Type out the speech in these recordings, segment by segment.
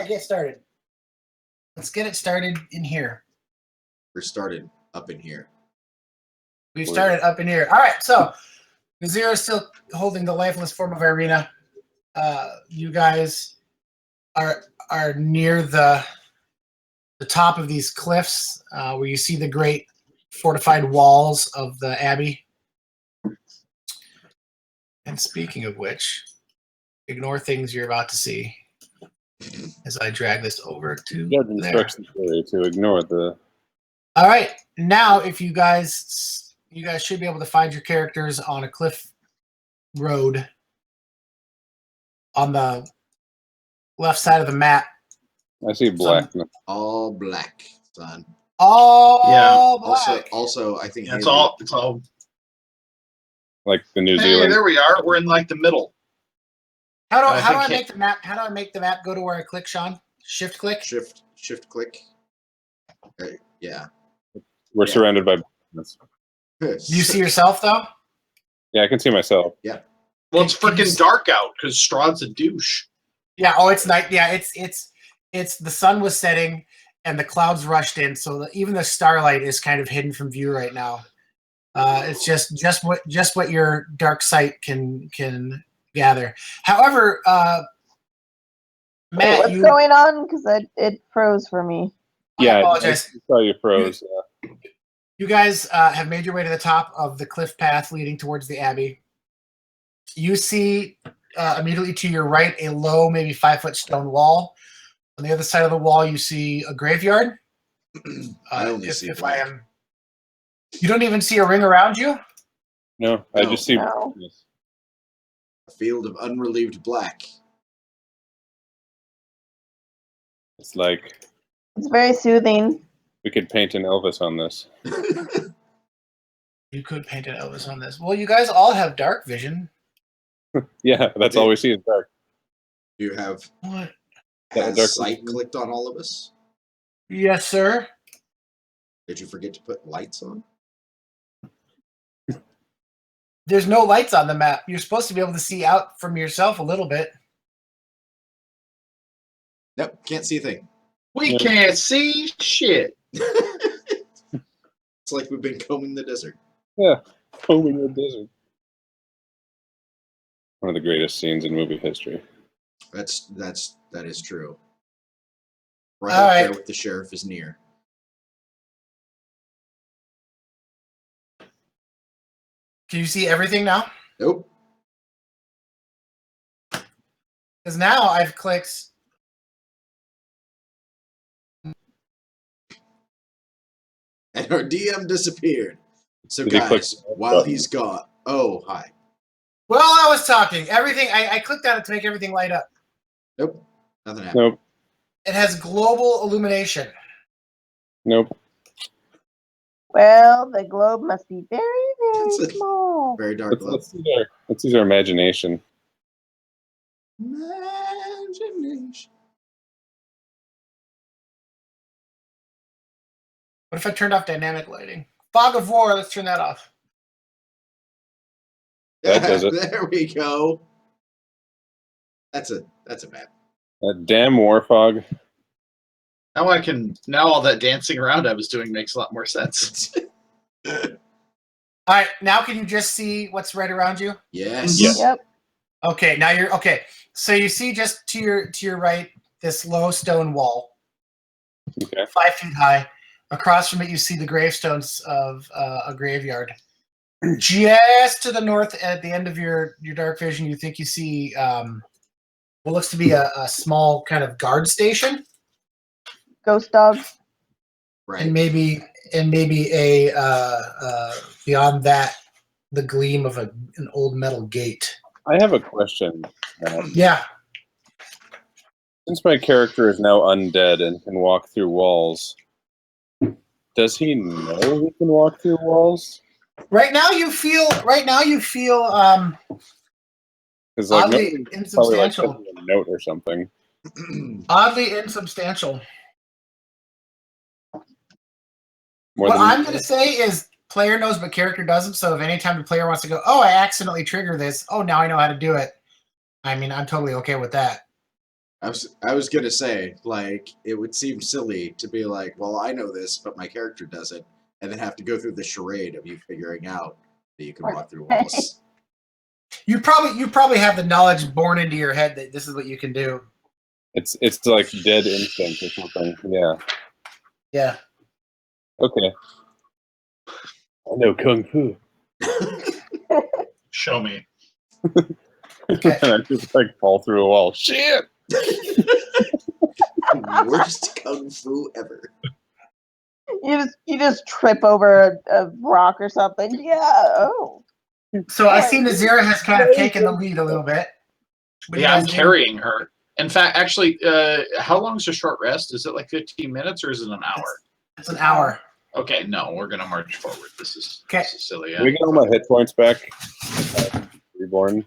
right, get started. Let's get it started in here. We're started up in here. We've started up in here. All right, so Nazir is still holding the lifeless form of Irina. You guys are near the top of these cliffs where you see the great fortified walls of the abbey. And speaking of which, ignore things you're about to see as I drag this over to You have there. instructions to ignore the. All right, now if you guys should be able to find your characters on a cliff road on the left side of the map. I see black. All black, son. All black. Also, I think it's all like the New Hey, Zealand. there we are. We're in like the middle. How do I make the map? How do I make the map go to where I click, Sean? Shift click. Shift click. Yeah. We're surrounded by. You see yourself though? Yeah, I can see myself. Yeah. Well, it's freaking dark out because Strahd's a douche. Yeah. Oh, it's night. Yeah. It's the sun was setting and the clouds rushed in, so even the starlight is kind of hidden from view right now. It's just what your dark sight can gather. However, Matt, what's going on? Because it froze for me. Yeah, I apologize. I saw you froze. You guys have made your way to the top of the cliff path leading towards the abbey. You see immediately to your right a low, maybe 5-foot stone wall. On the other side of the wall, you see a graveyard. I only see black. You don't even see a ring around you? No, I just see a field of unrelieved black. It's like it's very soothing. We could paint an Elvis on this. You could paint an Elvis on this. Well, you guys all have dark vision. Yeah, that's all we see is dark. Do you have what? Has sight clicked on all of us? Yes, sir. Did you forget to put lights on? There's no lights on the map. You're supposed to be able to see out from yourself a little bit. Nope, can't see a thing. We can't see shit. It's like we've been combing the desert. Yeah, combing the desert. One of the greatest scenes in movie history. That is true. Right all up right. there with the sheriff is near. Can you see everything now? Nope. Because now I've clicked. And our DM disappeared. So Did he guys, while he's gone. Oh, hi. Well, I was talking. Everything I clicked on it to make everything light up. Nope. Nothing happened. Nope. It has global illumination. Nope. Well, the globe must be very, very small. Very dark globe. Let's use our imagination. Imagination. What if I turned off dynamic lighting? Fog of War, let's turn that off. That does it. There we go. That's a map. That damn war fog. Now all that dancing around I was doing makes a lot more sense. All right, now can you just see what's right around you? Yes. Yep. Okay, now you're okay. So you see just to your right this low stone wall, Okay. 5 feet high. Across from it, you see the gravestones of a graveyard. Just to the north, at the end of your dark vision, you think you see what looks to be a small kind of guard station. Ghost dogs. Right. And maybe a beyond that, the gleam of an old metal gate. I have a question. Yeah. Since my character is now undead and can walk through walls, does he know he can walk through walls? Right now you feel Because like oddly probably like insubstantial. sent me a note or something. Oddly insubstantial. More What than I'm going to say is player knows but character doesn't, so if anytime the player wants to go, oh, I accidentally trigger this, oh, now I know how to do it. I mean, I'm totally okay with that. I was gonna say, like, it would seem silly to be like, well, I know this, but my character doesn't, and then have to go through the charade of you figuring out that you can walk through walls. You probably have the knowledge born into your head that this is what you can do. It's like dead instinct or something. Yeah. Yeah. Okay. I know kung fu. Show me. Okay. And I just like fall through a wall. Shit. Worst kung fu ever. You just trip over a rock or something. Yeah. Oh. So I see Nazira has kind of taken the lead a little bit. What do you Yeah, I'm guys do? carrying her. In fact, actually, how long is a short rest? Is it like 15 minutes or is it an hour? It's an hour. Okay, no, we're gonna march forward. This is silly. Can we get all my hit points back? Reborn.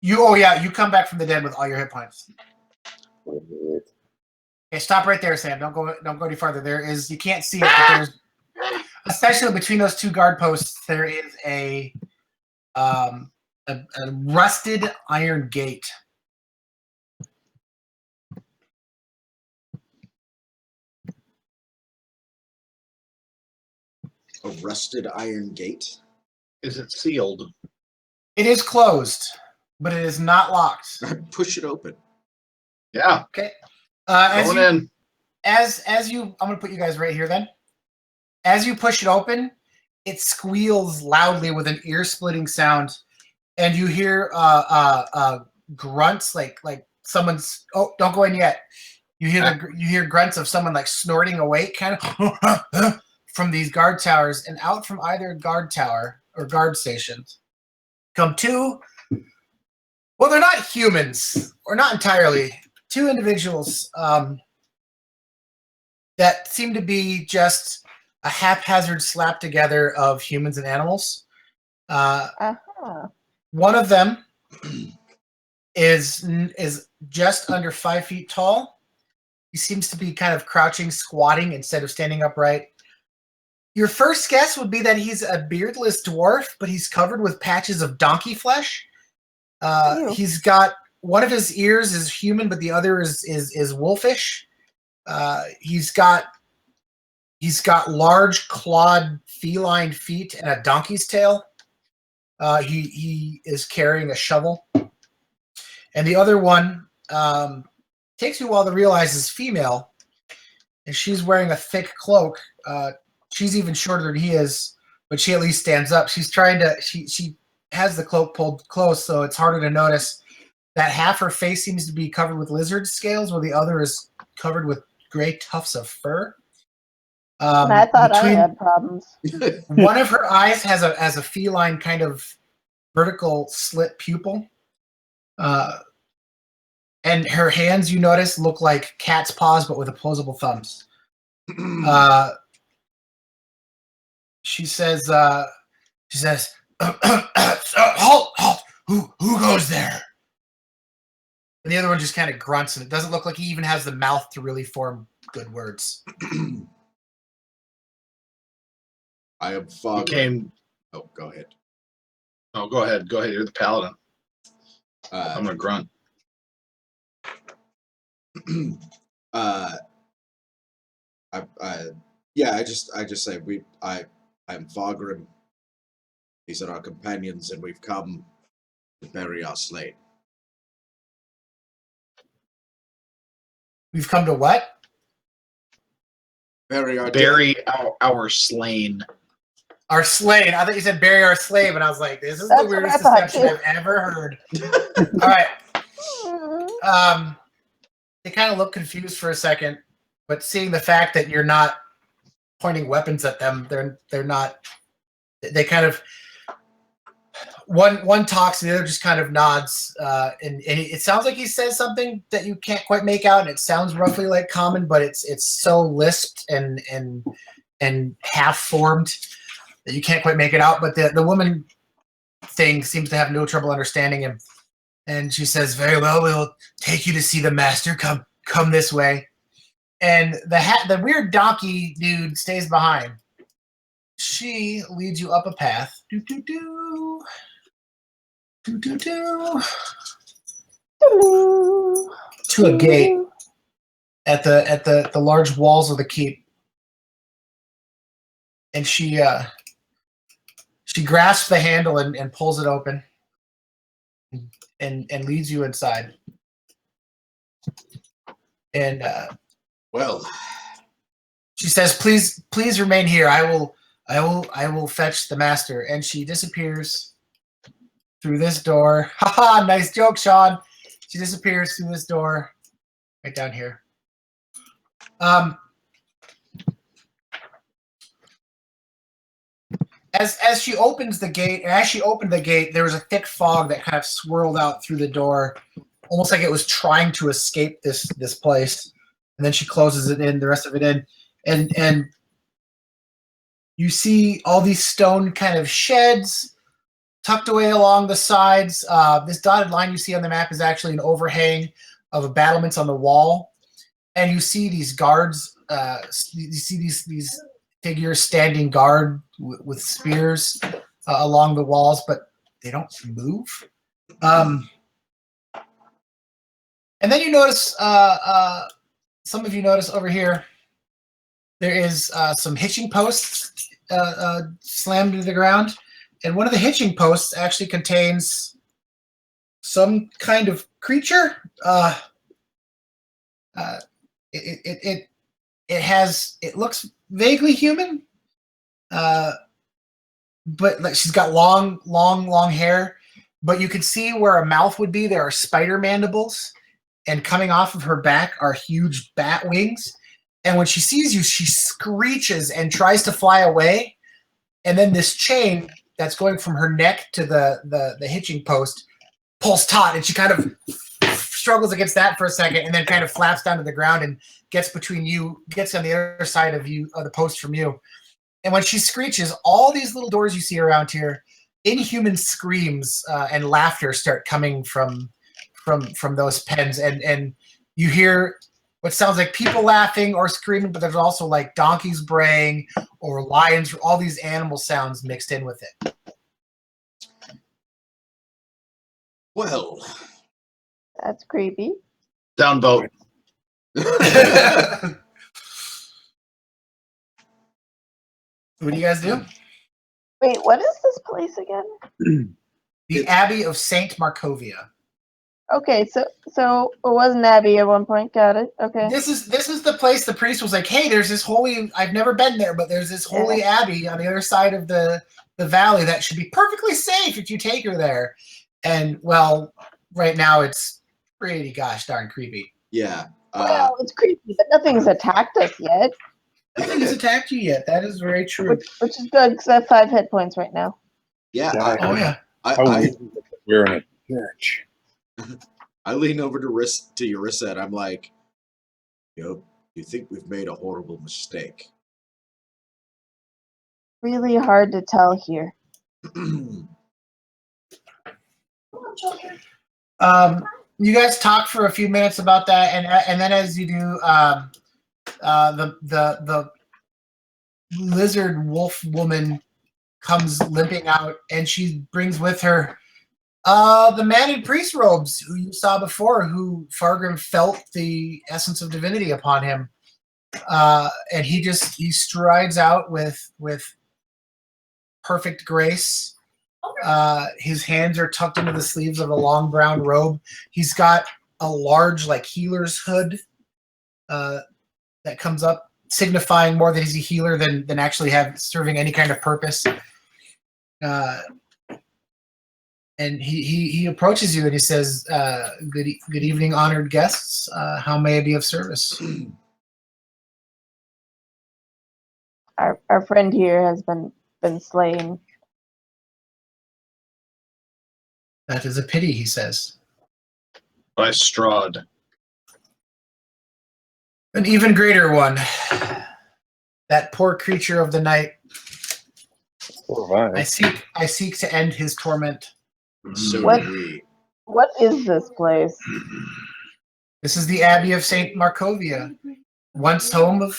You come back from the dead with all your hit points. Okay, stop right there, Sam. Don't go any farther. You can't see it, but there's essentially between those two guard posts there is a rusted iron gate. A rusted iron gate. Is it sealed? It is closed, but it is not locked. Push it open. Yeah. Okay. Going in. I'm gonna put you guys right here then. As you push it open, it squeals loudly with an ear-splitting sound, and you hear grunts like someone's. Oh, don't go in yet. You hear grunts of someone like snorting awake, kind of from these guard towers, and out from either guard tower or guard stations come two. Well, they're not humans, or not entirely. Two individuals that seem to be just a haphazard slap together of humans and animals. One of them is just under 5 feet tall. He seems to be kind of crouching, squatting instead of standing upright. Your first guess would be that he's a beardless dwarf, but he's covered with patches of donkey flesh. He's got one of his ears is human, but the other is wolfish. He's got large clawed feline feet and a donkey's tail. He is carrying a shovel, and the other one takes you a while to realize is female, and she's wearing a thick cloak. She's even shorter than he is, but she at least stands up. She's trying to. She has the cloak pulled close, so it's harder to notice. That half her face seems to be covered with lizard scales, while the other is covered with gray tufts of fur. I thought I had problems. One of her eyes has a feline kind of vertical slit pupil. And her hands, you notice, look like cat's paws, but with opposable thumbs. She says, halt! Who goes there? And the other one just kind of grunts, and it doesn't look like he even has the mouth to really form good words. I am Fogger. Oh, go ahead. Oh, go ahead. Go ahead. You're the paladin. I'm gonna grunt. I just say I'm Fogrim. These are our companions, and we've come to bury our slain. We've come to what? Bury our slain. Our slain. I thought you said bury our slave, and I was like, this is the weirdest deception I've ever heard. All right. They kind of look confused for a second, but seeing the fact that you're not pointing weapons at them, they're not. They kind of one talks and the other just kind of nods, and it sounds like he says something that you can't quite make out, and it sounds roughly like common, but it's so lisped and half formed that you can't quite make it out. But the woman thing seems to have no trouble understanding him, and she says, "Very well, we'll take you to see the master. Come this way." And the weird donkey dude stays behind. She leads you up a path. Hello. to a gate at the large walls of the keep, and she grasps the handle and pulls it open, and leads you inside. And Well, she says, "Please remain here. I will fetch the master." And she disappears through this door. Haha, nice joke, Sean. She disappears through this door right down here. As she opens the gate, and as she opened the gate, there was a thick fog that kind of swirled out through the door, almost like it was trying to escape this place. And then she closes it in, the rest of it in, and you see all these stone kind of sheds tucked away along the sides. This dotted line you see on the map is actually an overhang of battlements on the wall, and you see these guards. You see these figures standing guard with spears along the walls, but they don't move. And then you notice, some of you notice over here, there is some hitching posts slammed into the ground, and one of the hitching posts actually contains some kind of creature. It looks vaguely human, but like she's got long hair. But you can see where a mouth would be. There are spider mandibles, and coming off of her back are huge bat wings. And when she sees you, she screeches and tries to fly away. And then this chain that's going from her neck to the hitching post pulls taut, and she kind of struggles against that for a second, and then kind of flaps down to the ground and gets between you, gets on the other side of you, of the post from you. And when she screeches, all these little doors you see around here, inhuman screams and laughter start coming from those pens, and you hear what sounds like people laughing or screaming, but there's also like donkeys braying or lions, all these animal sounds mixed in with it. well. That's creepy. Down boat. What do you guys do? Wait, what is this place again? The Abbey of Saint Markovia. Okay, so it was an abbey at one point. Got it. Okay. This is the place the priest was like, hey, there's this holy, I've never been there, but there's this holy abbey on the other side of the valley that should be perfectly safe if you take her there. And well, right now it's pretty gosh darn creepy. Yeah. Well, it's creepy, but nothing's attacked us yet. Nothing has attacked you yet. That is very true. Which is good because I have 5 hit points right now. Yeah. Oh yeah. We're in a church. I lean over to Yarissa and I'm like, you think we've made a horrible mistake. Really hard to tell here. You guys talk for a few minutes about that, and then as you do, the lizard wolf woman comes limping out, and she brings with her the man in priest robes who you saw before, who Fargrim felt the essence of divinity upon him, and he strides out with perfect grace. His hands are tucked into the sleeves of a long brown robe. He's got a large like healer's hood that comes up, signifying more that he's a healer than actually serving any kind of purpose. And he approaches you and he says, good evening, honored guests. How may I be of service? Our friend here has been slain. That is a pity, he says. By Strahd. An even greater one. That poor creature of the night. I seek to end his torment. So What? do we. What is this place? This is the Abbey of Saint Markovia, once home of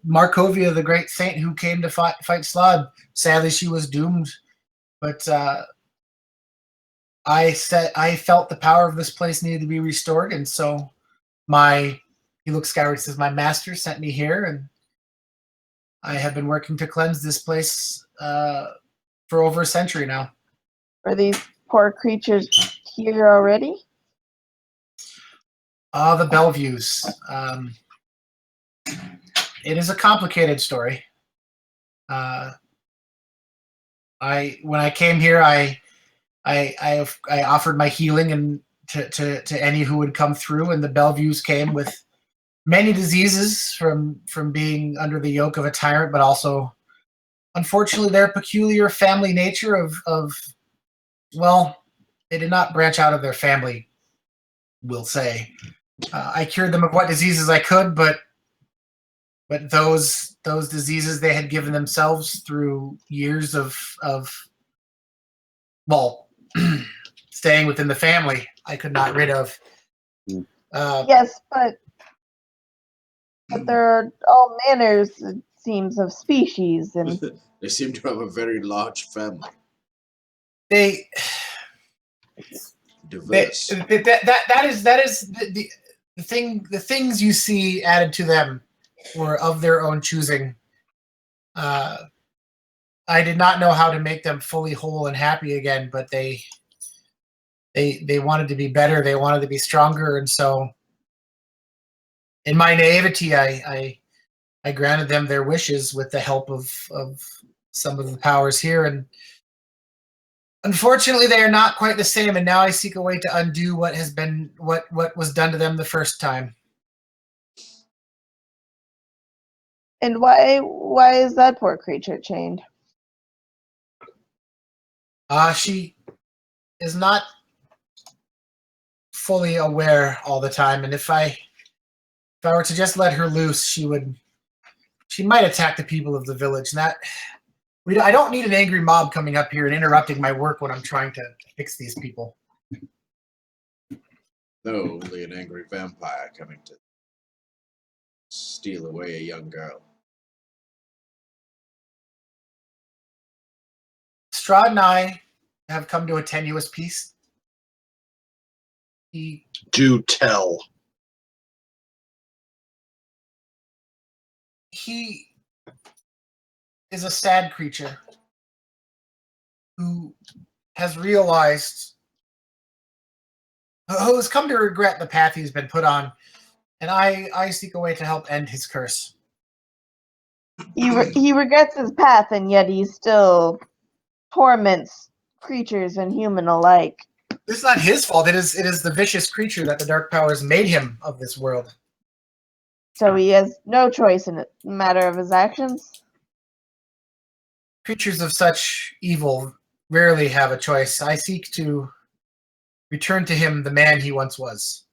Markovia, the great saint who came to fight Strahd. Sadly, she was doomed, but I felt the power of this place needed to be restored, and so he looks skyward and says, my master sent me here, and I have been working to cleanse this place for over a century now. Are these poor creatures here already? The Bellevues. It is a complicated story. When I came here, I offered my healing and to any who would come through, and the Bellevues came with many diseases from being under the yoke of a tyrant, but also, unfortunately, their peculiar family nature of well, they did not branch out of their family, we'll say. I cured them of what diseases I could, but those diseases they had given themselves through years of staying within the family, I could not rid of. Yes, but there are all manners, it seems, of species, and They seem to have a very large family. They Diverse. that is the thing. The things you see added to them were of their own choosing. I did not know how to make them fully whole and happy again, but they wanted to be better. They wanted to be stronger, and so, in my naivety, I granted them their wishes with the help of some of the powers here, and unfortunately, they are not quite the same. And now I seek a way to undo what was done to them the first time. and why is that poor creature chained? She is not fully aware all the time, and if I were to just let her loose, she might attack the people of the village. And I don't need an angry mob coming up here and interrupting my work when I'm trying to fix these people. No, only an angry vampire coming to steal away a young girl. Strahd and I have come to a tenuous peace. Do tell. He is a sad creature who has realized, who has come to regret the path he's been put on, and I seek a way to help end his curse. He regrets his path, and yet he still torments creatures and human alike. It's not his fault. It is the vicious creature that the dark powers made him of this world. So he has no choice in the matter of his actions. Creatures of such evil rarely have a choice. I seek to return to him the man he once was.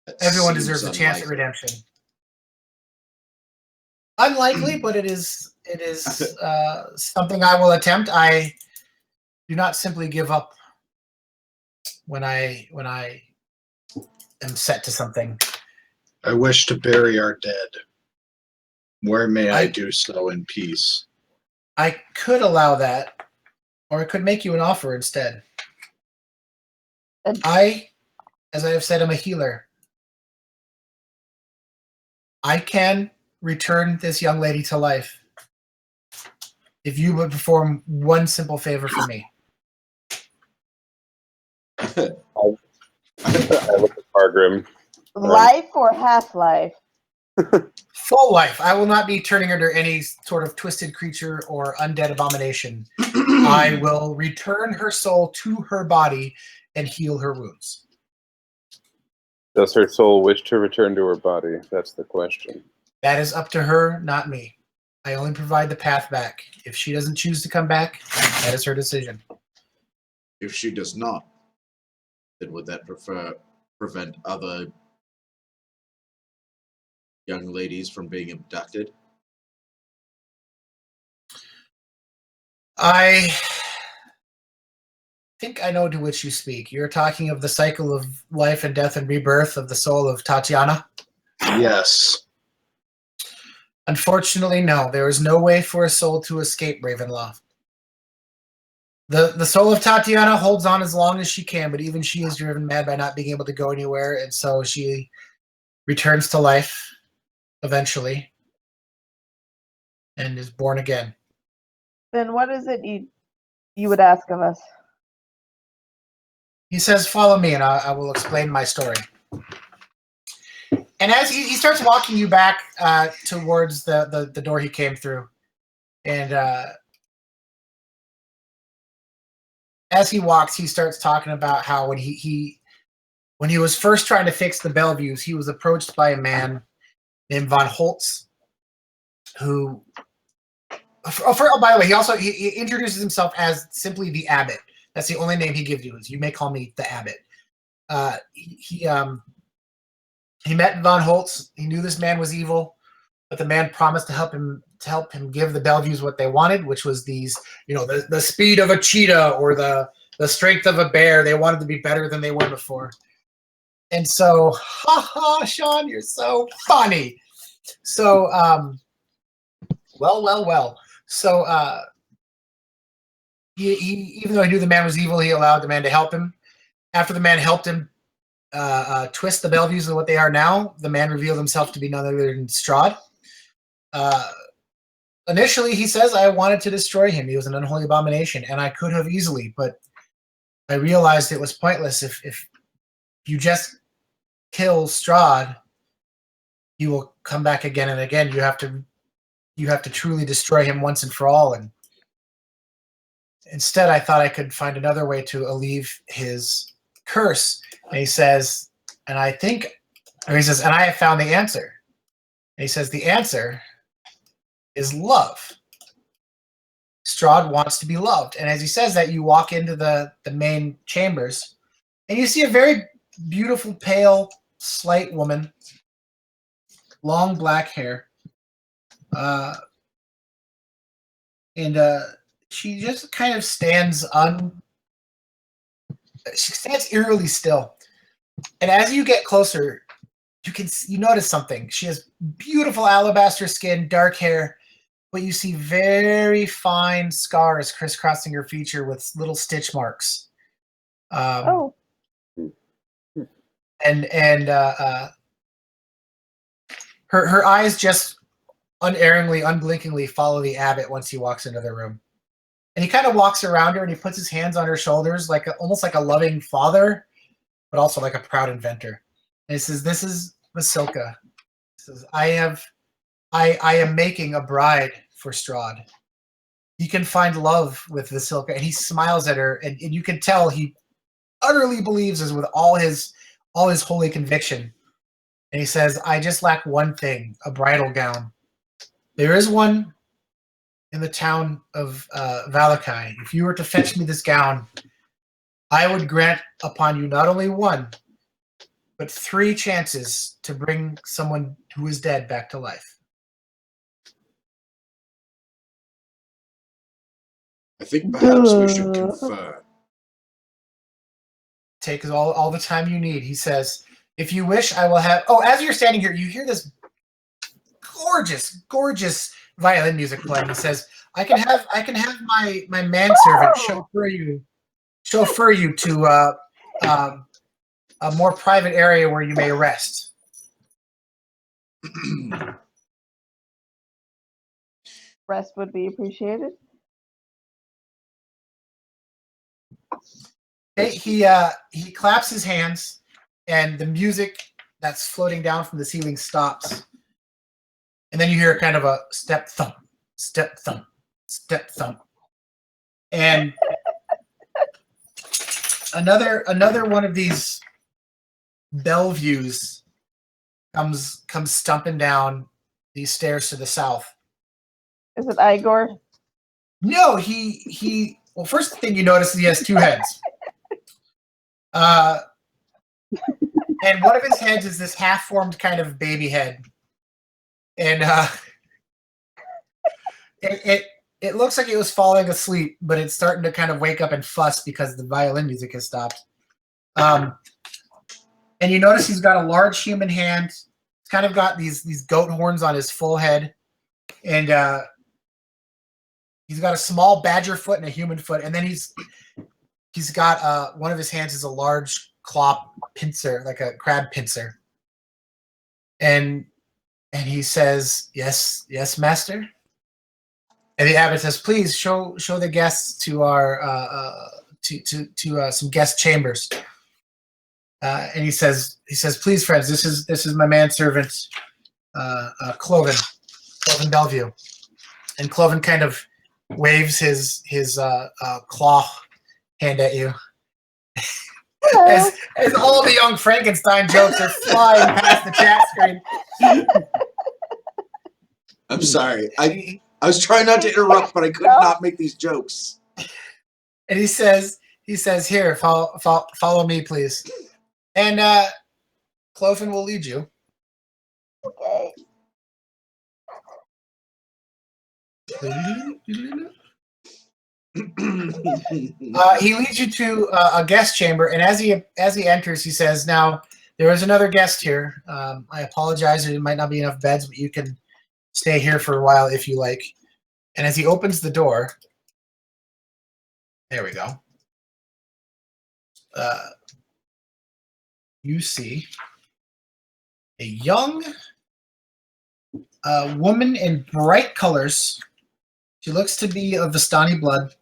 That Everyone seems deserves a chance at unlikely. redemption. Unlikely, but it is something I will attempt. I do not simply give up when I am set to something. I wish to bury our dead. Where may I I- do so in peace? I could allow that, or I could make you an offer instead. I, as I have said, am a healer. I can return this young lady to life if you would perform one simple favor for me. I look at Margrim. Life or half-life? Full life. I will not be turning her to any sort of twisted creature or undead abomination. I will return her soul to her body and heal her wounds. Does her soul wish to return to her body? That's the question. That is up to her, not me. I only provide the path back. If she doesn't choose to come back, that is her decision. If she does not, then would that prevent other young ladies from being abducted? I think I know to which you speak. You're talking of the cycle of life and death and rebirth of the soul of Tatiana? Yes. Unfortunately, no. There is no way for a soul to escape Ravenloft. The soul of Tatiana holds on as long as she can, but even she is driven mad by not being able to go anywhere, and so she returns to life eventually and is born again. Then what is it you would ask of us? He says, "Follow me, and I will explain my story." And as he starts walking you back towards the door he came through, and as he walks, he starts talking about how when he was first trying to fix the Bellevues, he was approached by a man named Von Holtz, who, by the way, he introduces himself as simply the Abbot. That's the only name he gives you. Is you may call me the Abbot. He met Von Holtz. He knew this man was evil, but the man promised to help him give the Bellevues what they wanted, which was these, the speed of a cheetah or the strength of a bear. They wanted to be better than they were before. And so, Sean, you're so funny. So, well. So, he even though he knew the man was evil, he allowed the man to help him. After the man helped him twist the Bellevues into what they are now, the man revealed himself to be none other than Strahd. Initially, he says, I wanted to destroy him. He was an unholy abomination, and I could have easily, but I realized it was pointless. If you just kill Strahd, he will come back again and again. You have to truly destroy him once and for all. And instead, I thought I could find another way to alleviate his curse. And he says, and I have found the answer. And he says, the answer is love. Strahd wants to be loved. And as he says that, you walk into the main chambers, and you see a very beautiful, pale, slight woman, long black hair. And she just kind of stands she stands eerily still. And as you get closer, you notice something. She has beautiful alabaster skin, dark hair, but you see very fine scars crisscrossing her feature with little stitch marks. And her eyes just unerringly, unblinkingly follow the Abbot once he walks into the room. And he kind of walks around her and he puts his hands on her shoulders, almost like a loving father, but also like a proud inventor. And he says, "This is Vasilka." He says, I am making a bride for Strahd. He can find love with Vasilka. And he smiles at her, and you can tell he utterly believes this with all his holy conviction. And he says, I just lack one thing, a bridal gown. There is one in the town of Valakai. If you were to fetch me this gown, I would grant upon you not only one, but 3 chances to bring someone who is dead back to life. I think perhaps we should confer. Take all the time you need. He says, if you wish, I will have... Oh, as you're standing here, you hear this gorgeous violin music playing. He says, I can have my manservant chauffeur you to a more private area where you may rest. Rest would be appreciated. Okay, he claps his hands, and the music that's floating down from the ceiling stops. And then you hear kind of a step thump, step thump, step thump. And another one of these Bellevues comes stumping down these stairs to the south. Is it Igor? No, he well, first thing you notice is he has 2 heads. And one of his heads is this half-formed kind of baby head. And it looks like it was falling asleep, but it's starting to kind of wake up and fuss because the violin music has stopped. And you notice he's got a large human hand. He's kind of got these goat horns on his full head. And He's got a small badger foot and a human foot, and then he's got one of his hands is a large claw pincer, like a crab pincer. And he says, "Yes, yes, master." And the abbot says, "Please show the guests to our to some guest chambers." And he says, "Please, friends, this is my manservant, Cloven Bellevue." And Cloven kind of waves his claw hand at you. As all the young Frankenstein jokes are flying past the chat screen. I'm sorry. I was trying not to interrupt, but I could not make these jokes. And he says, "Here, follow me, please." And Cloven will lead you. Okay. He leads you to a guest chamber, and as he enters, he says, "Now there is another guest here. I apologize, there might not be enough beds, but you can stay here for a while if you like." And as he opens the door, there we go. You see a young woman in bright colors. She looks to be of Vistani blood.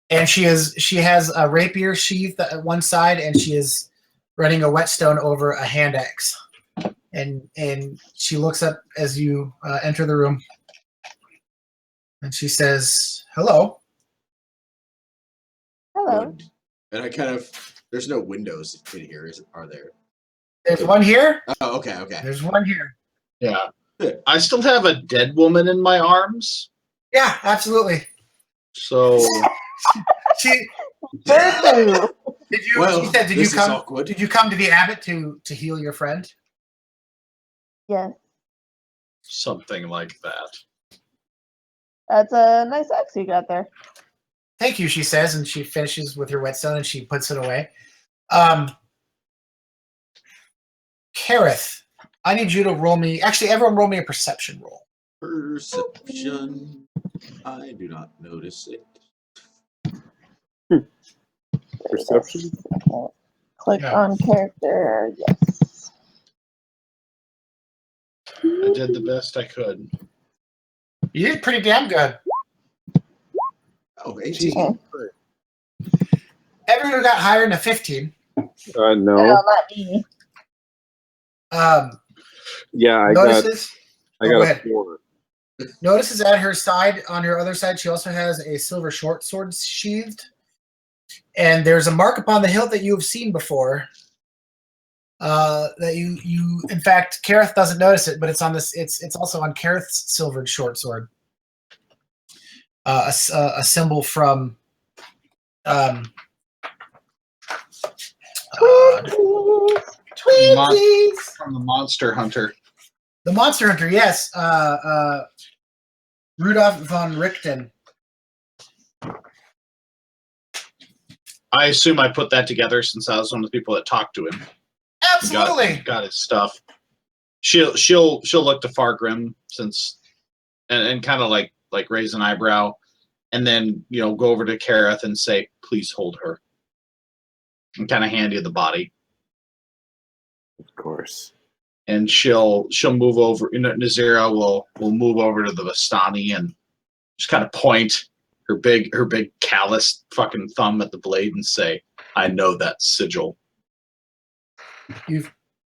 And she has a rapier sheathed at one side, and she is running a whetstone over a hand axe. And she looks up as you enter the room, and she says, "Hello." Hello. And I kind of there's no windows in here, are there? There's one here. Oh, okay. There's one here. Yeah. I still have a dead woman in my arms. Yeah, absolutely. So She Boo. did you? Well, She said, "Did you this is come? awkward. Did you come to the abbot to heal your friend?" Yes. something like that. That's a nice axe you got there. "Thank you," she says, and she finishes with her whetstone and she puts it away. Kareth, I need you to roll me. Actually, everyone roll me a perception roll. Perception. I do not notice it. Perception? Okay. Click Yeah. on character. Yes. I did the best I could. You did pretty damn good. Oh, 18. Okay. Everyone who got higher than a 15. No, No. not me. Yeah, I Notices got go a ahead. 4. Notices at her side, on her other side, she also has a silver short sword sheathed. And there's a mark upon the hilt that you have seen before. That you in fact, Kareth doesn't notice it, but it's on this. It's also on Kareth's silvered short sword. A symbol from Twinsies. From the Monster Hunter. The Monster Hunter, yes. Rudolph von Richten. I assume I put that together since I was one of the people that talked to him. Absolutely. Got his stuff. She'll look to Fargrim since and kind of like raise an eyebrow, and then go over to Kareth and say, "Please hold her," and kind of hand you the body. Of course. And she'll move over. Nazira will move over to the Vistani and just kind of point her big calloused fucking thumb at the blade and say, "I know that sigil."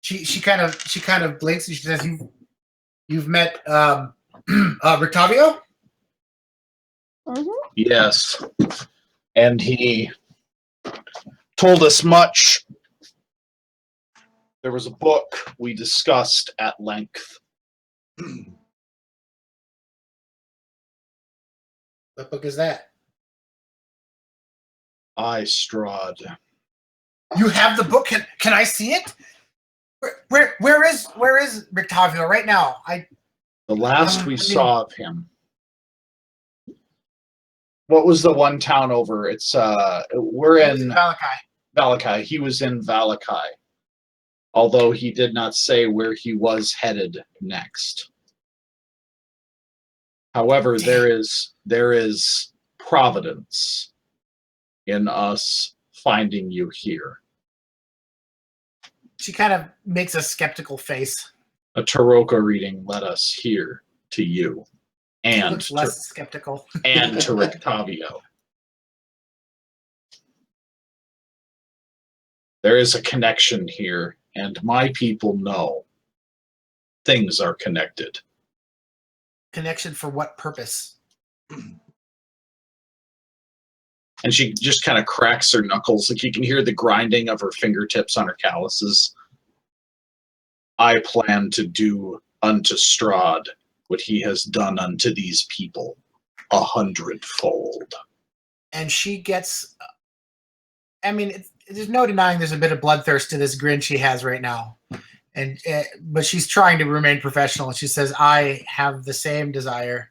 She kind of blinks and she says, "You've met Rictavio?" Mm-hmm. Yes, and he told us much. There was a book we discussed at length. What book is that? Strahd. You have the book. Can I see it? Where is Rictavio right now? The last we saw of him. What was the one town over? It's we're in Valakai. He was in Valakai. Although he did not say where he was headed next. However, there is providence in us finding you here. She kind of makes a skeptical face. A Taroko reading led us here to you, She and looks less skeptical. and to Rictavio. There is a connection here, and my people know things are connected. Connection for what purpose? And she just kind of cracks her knuckles. Like you can hear the grinding of her fingertips on her calluses. I plan to do unto Strahd what he has done unto these people 100-fold. And she gets, I mean, there's no denying there's a bit of bloodthirst to this grin she has right now. But she's trying to remain professional. And she says, I have the same desire.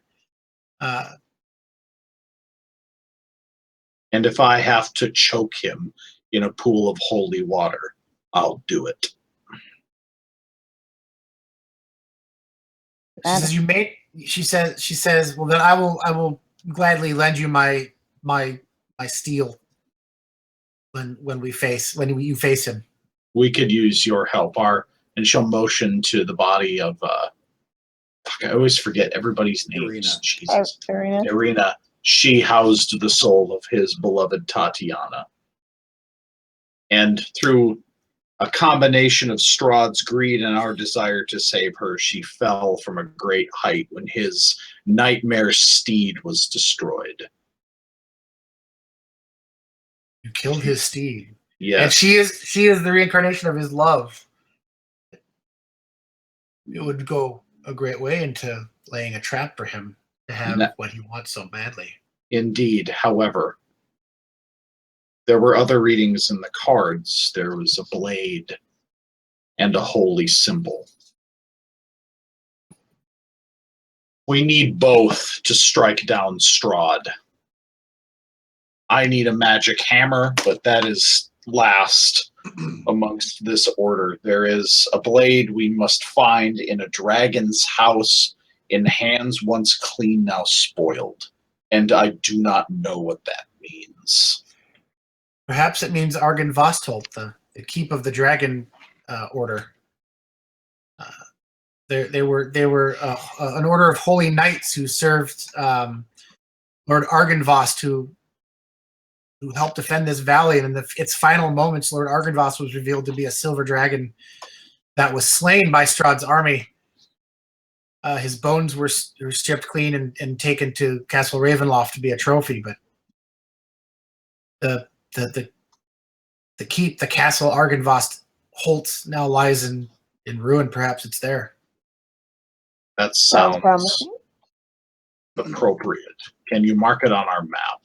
And if I have to choke him in a pool of holy water, I'll do it. She says, well, then I will gladly lend you my steel when you face him. We could use your help. And she'll motion to the body of I always forget everybody's names. Irina. Jesus. Irina. Irina. She housed the soul of his beloved Tatiana. And through a combination of Strahd's greed and our desire to save her, she fell from a great height when his nightmare steed was destroyed. You killed his steed. Yes. And she is the reincarnation of his love. It would go a great way into laying a trap for him to have what he wants so badly. Indeed. However, there were other readings in the cards. There was a blade and a holy symbol. We need both to strike down Strahd. I need a magic hammer, but that is last amongst this order. There is a blade we must find in a dragon's house in hands once clean, now spoiled. And I do not know what that means. Perhaps it means Argon Vostholt, the keep of the dragon order. They were an order of holy knights who served Lord Argonvost, who helped defend this valley. And in its final moments, Lord Argonvost was revealed to be a silver dragon that was slain by Strahd's army. His bones were stripped clean and taken to Castle Ravenloft to be a trophy. But the keep, the Castle Argonvost Holt, now lies in ruin. Perhaps it's there. That sounds promising. appropriate. Can you mark it on our map?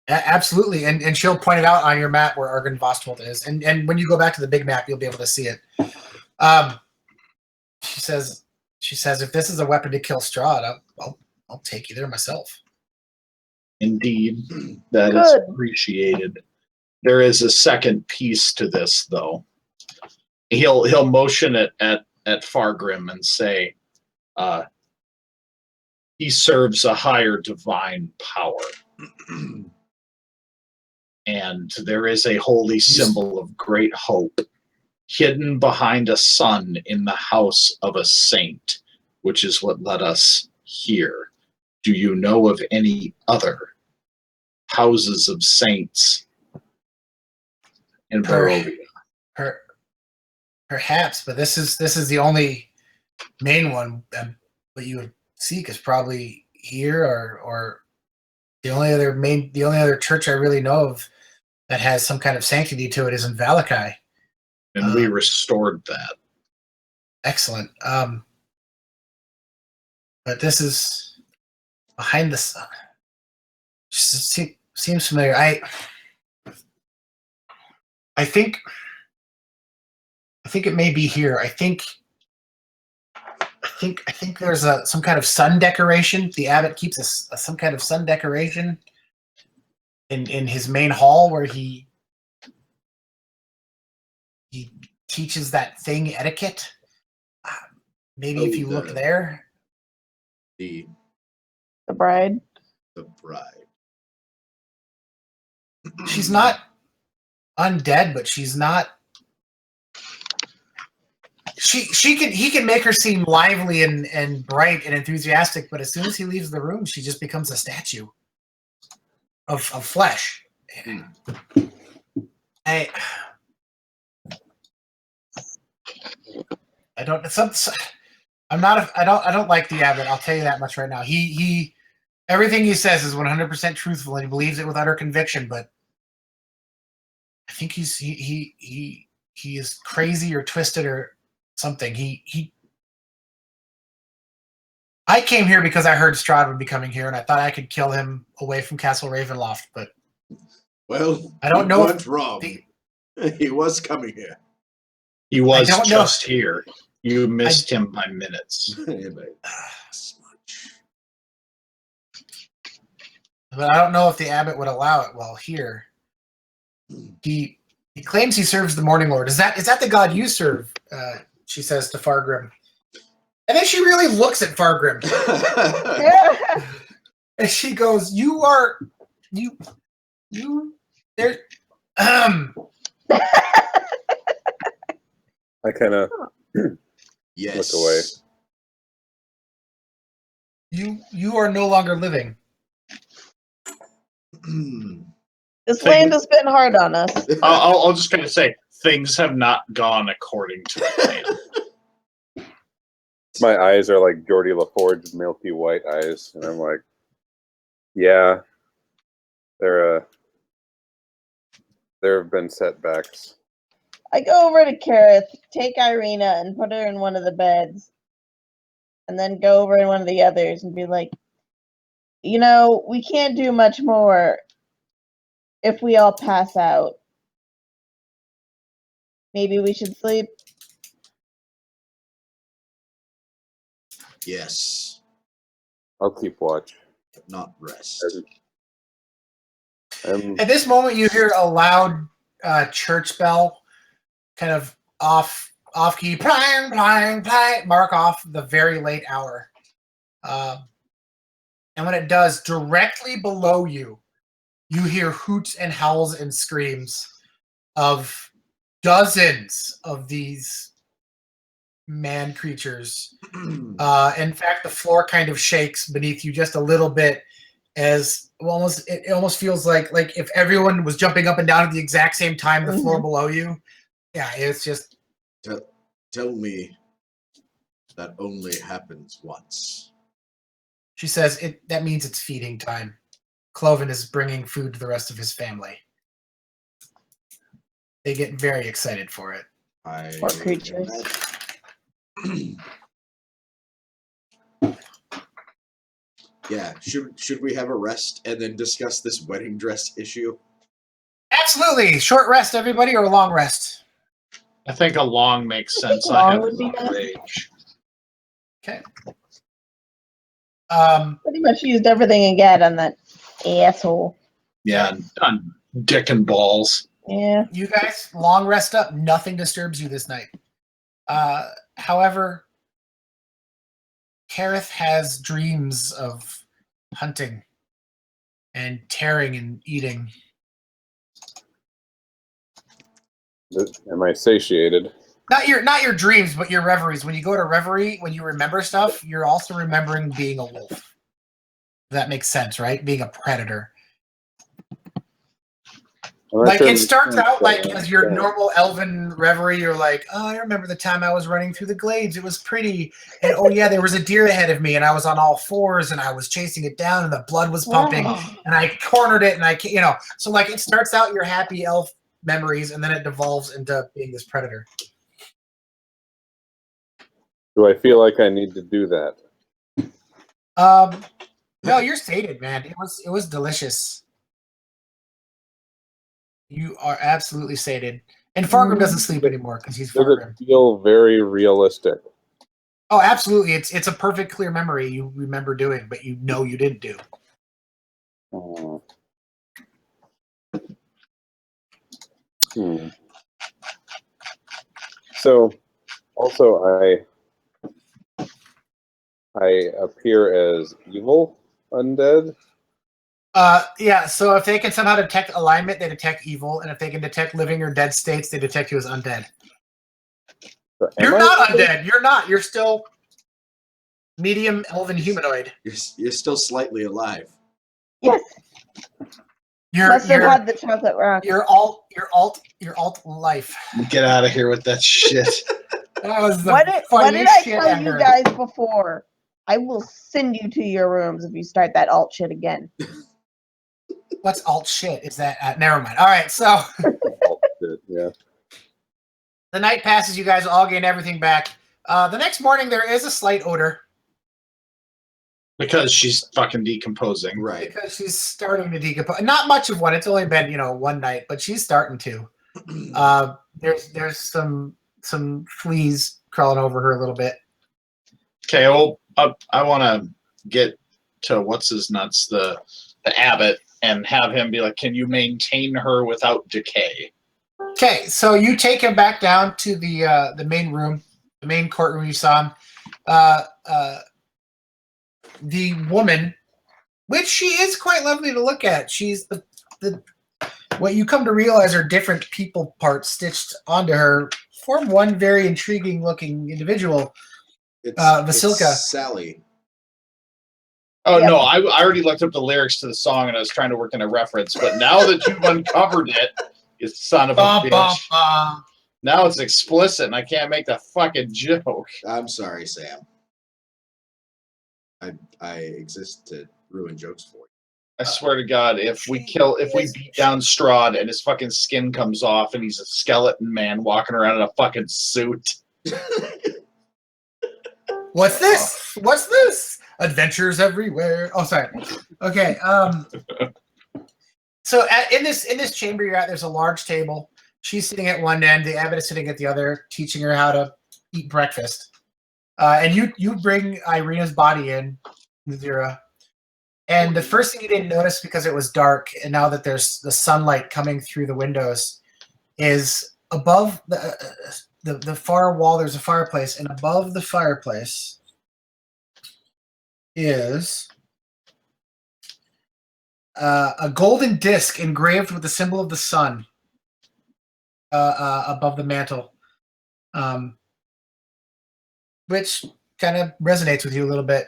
Absolutely, and she'll point it out on your map where Argon Vostholt is, and when you go back to the big map, you'll be able to see it. She says, if this is a weapon to kill Strahd, I'll take you there myself. Indeed, that is appreciated. There is a second piece to this, though. He'll motion it at Fargrim and say, he serves a higher divine power. And there is a holy symbol of great hope hidden behind a sun in the house of a saint, which is what led us here. Do you know of any other houses of saints in Barovia? Perhaps, but this is the only main one. What you would seek is probably here, or the only other church I really know of that has some kind of sanctity to it is in Valakai. And we restored that. Excellent. But this is behind the sun. Seems familiar. I think it may be here. I think there's some kind of sun decoration. The abbot keeps some kind of sun decoration in his main hall where he teaches that thing etiquette. Maybe if you look there. The bride. bride. She's not undead, but she's not. He can make her seem lively and bright and enthusiastic, but as soon as he leaves the room, she just becomes a statue of flesh. I don't. I don't like the abbot. I'll tell you that much right now. He everything he says is 100% truthful, and he believes it with utter conviction. But I think he is crazy or twisted or something. I came here because I heard Strahd would be coming here, and I thought I could kill him away from Castle Ravenloft. But Well, I don't know. You weren't wrong. He was coming here. He was I don't just know. here. You missed him by minutes. But I don't know if the abbot would allow it while here. He claims he serves the Morning Lord. Is that the god you serve? She says to Fargrim. And then she really looks at Fargrim. And she goes, you there I kind of Yes. look away. you are no longer living. This land has been hard on us. I'll just kind of say things have not gone according to plan. My eyes are like Geordie LaForge's milky white eyes, and I'm like, yeah, there have been setbacks. I go over to Kareth, take Irina, and put her in one of the beds, and then go over in one of the others and be like, we can't do much more if we all pass out. Maybe we should sleep. Yes, I'll keep watch. but not rest. At this moment, you hear a loud church bell, kind of off key, plang, plang, plang, mark off the very late hour. And when it does, directly below you, you hear hoots and howls and screams of dozens of these man creatures. In fact, the floor kind of shakes beneath you just a little bit, as it almost feels like if everyone was jumping up and down at the exact same time, the floor below you. Yeah, it's just. Tell me that only happens once. She says that means it's feeding time. Cloven is bringing food to the rest of his family. They get very excited for it. Poor creatures. Yeah, should we have a rest and then discuss this wedding dress issue? Absolutely. Short rest, everybody, or a long rest? I think a long makes sense. I long have would be enough nice. rage. Okay. Pretty much used everything again on that asshole. Yeah, on dick and balls. Yeah. You guys, long rest up. Nothing disturbs you this night. However, Kareth has dreams of hunting and tearing and eating. Am I satiated? Not your dreams, but your reveries. When you go to reverie, when you remember stuff, you're also remembering being a wolf. That makes sense, right? Being a predator. Like it starts out like as your normal elven reverie. You're like, oh, I remember the time I was running through the glades. It was pretty, and oh yeah, there was a deer ahead of me, and I was on all fours, and I was chasing it down, and the blood was pumping, and I cornered it, and so like it starts out your happy elf memories, and then it devolves into being this predator. Do I feel like I need to do that? No, you're sated, man. It was delicious. You are absolutely sated. And Fargrim doesn't sleep anymore because he's Fargrim. Does it feel very realistic? Oh, absolutely. It's a perfect, clear memory you remember doing, but you know you didn't do. So, also, I appear as evil undead. Yeah, so if they can somehow detect alignment, they detect evil, and if they can detect living or dead states, they detect you as undead. So You're am I not evil? undead. You're not. You're still medium elven humanoid. You're still slightly alive. Yes. You're Must have you're had the chocolate rock. you're alt life. Get out of here with that shit. That was the What did funniest I shit tell ever. you guys before? I will send you to your rooms if you start that alt shit again. What's alt shit? Is that never mind. All right, so Oh, shit, yeah. the night passes. You guys all gain everything back. The next morning, there is a slight odor Because she's fucking decomposing. Right. because she's starting to decompose. Not much of one. It's only been one night, but she's starting to. There's some fleas crawling over her a little bit. Okay, well, I want to get to what's his nuts, the abbot, and have him be like, "Can you maintain her without decay?" Okay, so you take him back down to the main room, the main courtroom you saw him. The woman, which she is quite lovely to look at. She's the what you come to realize are different people parts stitched onto her form one very intriguing looking individual. Vasilka. It's Sally. Oh Yep. no, I already looked up the lyrics to the song and I was trying to work in a reference, but now that you've uncovered it, you son of a Ba, ba, bitch. ba. Now it's explicit and I can't make the fucking joke. I'm sorry, Sam. I exist to ruin jokes for I swear to God, if we beat down Strahd and his fucking skin comes off and he's a skeleton man walking around in a fucking suit. you. What's this? What's this? Adventures everywhere. Oh, sorry. Okay. So in this chamber you're at, there's a large table. She's sitting at one end. The abbot is sitting at the other, teaching her how to eat breakfast. And you bring Irina's body in, Nazira. And the first thing you didn't notice because it was dark, and now that there's the sunlight coming through the windows, is above the far wall. There's a fireplace, and above the fireplace is a golden disc engraved with the symbol of the sun above the mantle, which kind of resonates with you a little bit.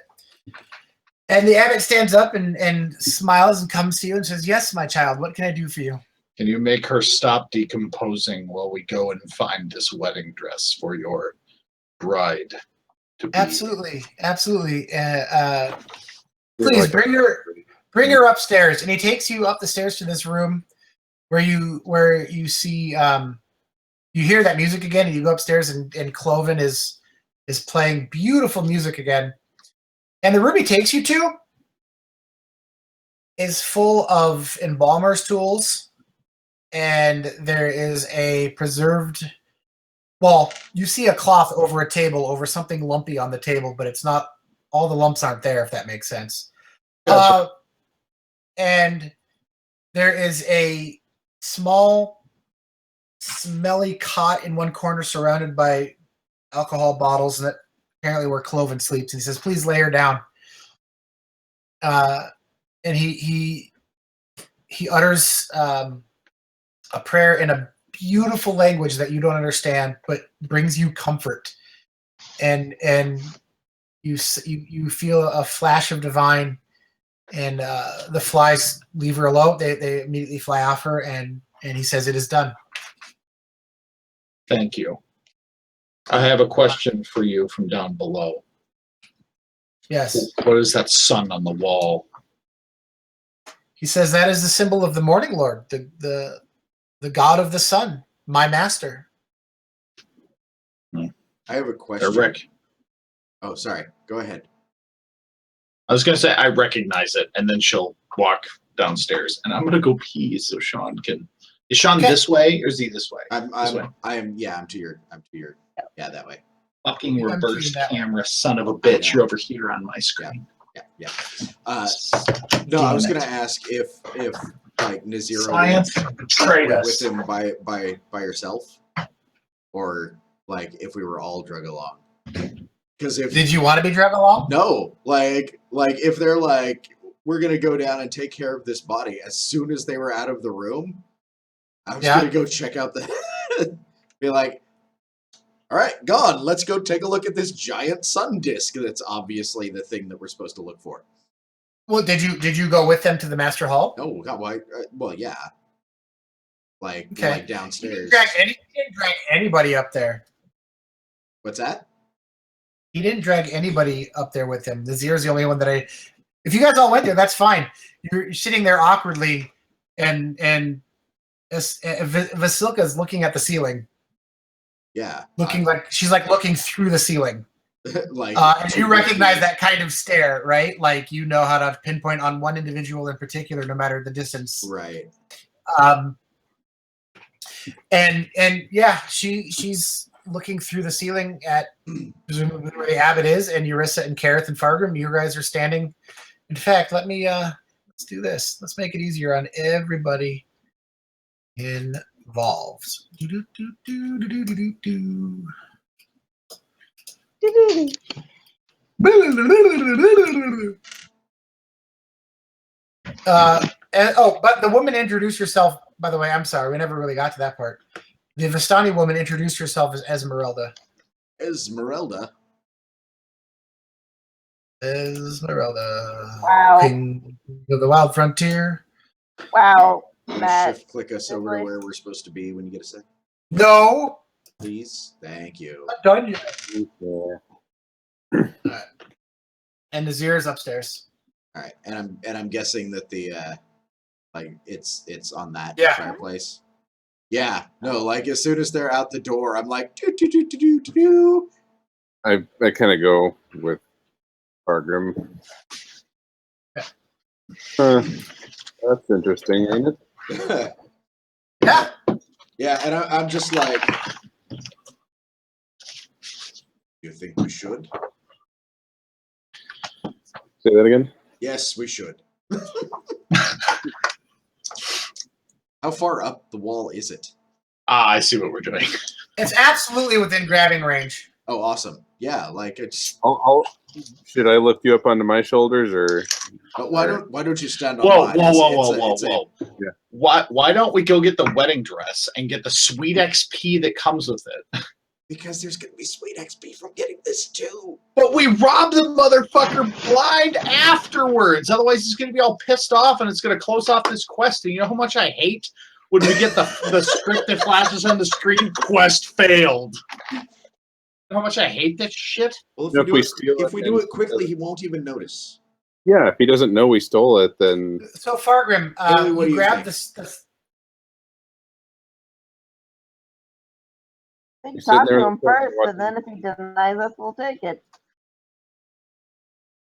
And the abbot stands up and smiles and comes to you and says, "Yes, my child, what can I do for you?" Can you make her stop decomposing while we go and find this wedding dress for your bride to be? Absolutely. Please bring her upstairs. And he takes you up the stairs to this room where you see you hear that music again, and you go upstairs and Cloven is playing beautiful music again. And the room he takes you to is full of embalmer's tools, and there is a preserved. Well, you see a cloth over a table, over something lumpy on the table, but it's not. All the lumps aren't there, if that makes sense. Gotcha. And there is a small, smelly cot in one corner, surrounded by alcohol bottles, and that apparently where Cloven sleeps. And he says, "Please lay her down." And he utters a prayer in a beautiful language that you don't understand, but brings you comfort. And you feel a flash of divine, and the flies leave her alone. They immediately fly off her, and he says, "It is done." Thank you. I have a question for you from down below. Yes. What is that sun on the wall? He says, "That is the symbol of the Morning Lord, the god of the sun, my master." I have a question. Rick. Oh, sorry. Go ahead. I was going to say I recognize it, and then she'll walk downstairs, and I'm going to go pee so Sean can. Is Sean this way, or is he this way? I'm to your that way. Fucking I'm reverse seeing that one. camera, son of a bitch! You're over here on my screen. Yeah. No, I was gonna ask if like Nazira Science betrayed went us. with him by herself, or like if we were all drug along. Because if Did you want to be dragged along? no, like if they're like, we're gonna go down and take care of this body, as soon as they were out of the room, I was gonna go check out the be like, all right, gone. Let's go take a look at this giant sun disk that's obviously the thing that we're supposed to look for. Well, did you go with them to the master hall? No, God, why? Well, yeah, like Okay. like downstairs. He didn't drag anybody up there. What's that? He didn't drag anybody up there with him. The Nazir's the only one that I. If you guys all went there, that's fine. You're sitting there awkwardly, and Vasilka's looking at the ceiling, Yeah, looking like she's like looking through the ceiling. like, And you recognize that kind of stare, right? Like you know how to pinpoint on one individual in particular, no matter the distance. right? And yeah, she's looking through the ceiling at presumably where the abbot is, and Eurissa and Kareth and Fargrim. You guys are standing. In fact, let me let's do this. Let's make it easier on everybody involved. But the woman introduced herself. By the way, I'm sorry, we never really got to that part. The Vistani woman introduced herself as Esmeralda. Esmeralda. Esmeralda. Wow. King of the Wild Frontier. Wow, Can you Matt. shift click us over to where we're supposed to be when you get a sec, No, please? Thank you. not done yet. Yeah. And Nazir's upstairs. All right, and I'm guessing that the like it's on that Yeah. fireplace. Yeah, no, like as soon as they're out the door, I'm like, do do do do do do do. I kind of go with Fargrim. That's interesting, ain't it? Yeah. Yeah, and I'm just like, you think we should? Say that again. Yes, we should. How far up the wall is it? I see what we're doing. It's absolutely within grabbing range. Oh, awesome. Yeah, like it's. Should I lift you up onto my shoulders, or Why don't you stand on Whoa, mine? whoa. Yeah. Why don't we go get the wedding dress and get the sweet XP that comes with it? Because there's gonna be sweet XP from getting this too. But we robbed the motherfucker blind afterwards. Otherwise, he's gonna be all pissed off, and it's gonna close off this quest. And you know how much I hate when we get the script that flashes on the screen. Quest failed. You know how much I hate that shit. Well, if we steal if it we do and- it quickly, he won't even notice. yeah, if he doesn't know we stole it, then So Fargrim, Haley, what do you you grab think? this. We You're sitting talk there to in him the corner first, watching- and then if he denies us, we'll take it.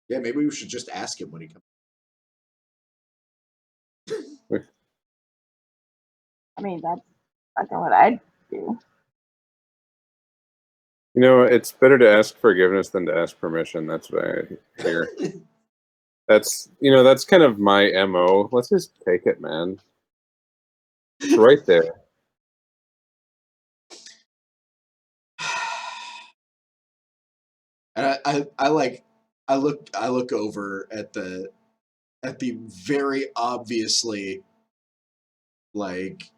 Yeah, maybe we should just ask him when he comes. I mean, that's fucking what I'd do. you know it's better to ask forgiveness than to ask permission. That's what I hear. That's that's kind of my MO. Let's just take it, man. It's right there. And I look over at the very obviously, like,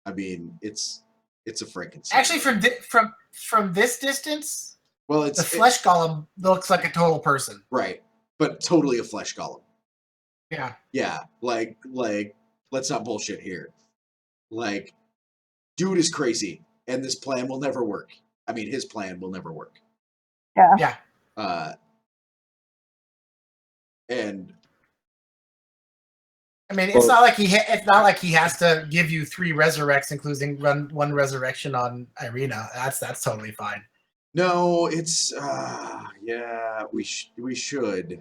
I mean, it's a Frankenstein. Actually, from this distance, well, the flesh golem looks like a total person. right, but totally a flesh golem. Yeah. Yeah, like let's not bullshit here. Like, dude is crazy, and this plan will never work. I mean, his plan will never work. Yeah. And I mean, it's not like he has to give you 3 resurrects, including one resurrection on Irina. That's totally fine. no, it's yeah, we should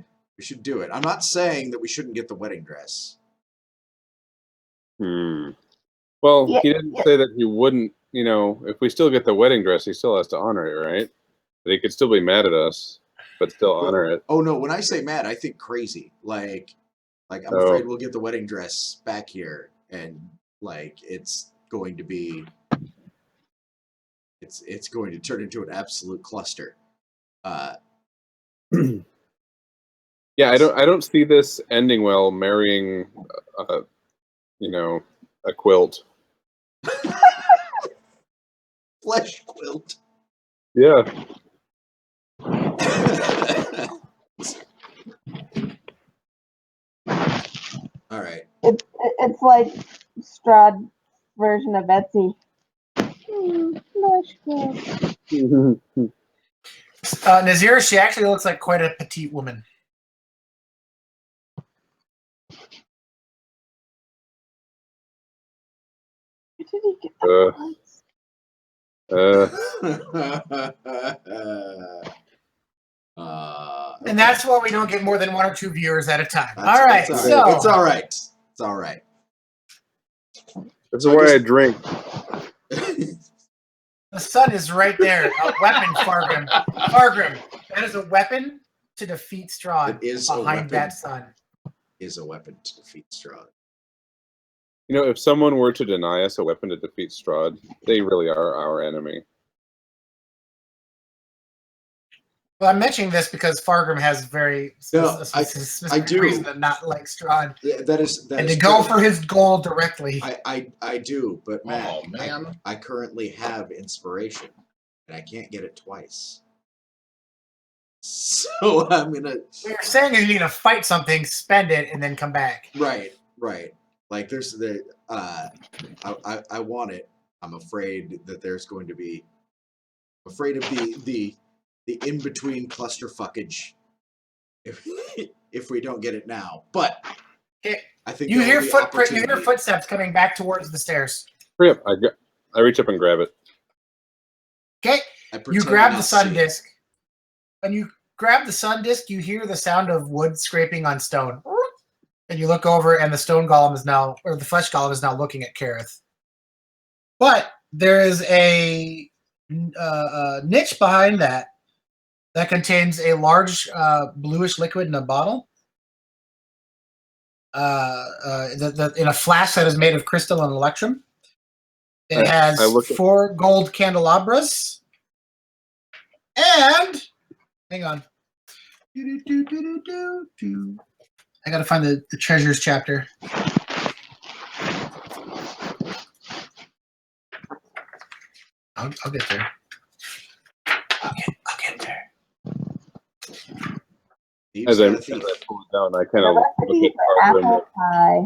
do it. I'm not saying that we shouldn't get the wedding dress. Well, Yeah, he didn't say that he wouldn't. If we still get the wedding dress, he still has to honor it, right? But he could still be mad at us, but still honor it. Oh no, when I say mad, I think crazy. Like I'm Oh. afraid we'll get the wedding dress back here, and like it's going to be it's going to turn into an absolute cluster. Yeah, I don't see this ending well. Marrying, a quilt. Flesh quilt. Yeah. All right. It's like Strahd version of Etsy. Flesh quilt. Nazira, she actually looks like quite a petite woman. Where did he get the parts? And that's why we don't get more than 1 or 2 viewers at a time. That's- All right, it's so it's all right. It's all right. This is why I drink. the sun is right there. A weapon, Fargrim. Fargrim, that is a weapon to defeat Strahd. It is a behind weapon. that sun. Is a weapon to defeat Strahd. If someone were to deny us a weapon to defeat Strahd, they really are our enemy. Well, I'm mentioning this because Fargrim has very specific do. reason to not like Strahd. Yeah, that is And to go for his goal directly. I do, but man, Oh, man. I currently have inspiration, and I can't get it twice. So I'm gonna. What you're saying is you're gonna fight something, spend it, and then come back. Right. Like there's the I want it. I'm afraid that there's going to be afraid of the in between clusterfuckage if we don't get it now. But I think You there hear will be footprint. You hear opportunity. footsteps coming back towards the stairs. Hurry up! I reach up and grab it. Okay, I you pretend grab not the to sun see it. disk. When you grab the sun disk, you hear the sound of wood scraping on stone. And you look over, and the stone golem is now, or the flesh golem is now looking at Kareth. But there is a niche behind that contains a large bluish liquid in a bottle. In a flask that is made of crystal and electrum. It has I look at- 4 gold candelabras. And hang on. I gotta find the treasures chapter. I'll get there. I'll get there. Thieves As I got a thief. pull it down, I kind The of look recipe at for Fargrim apple pie.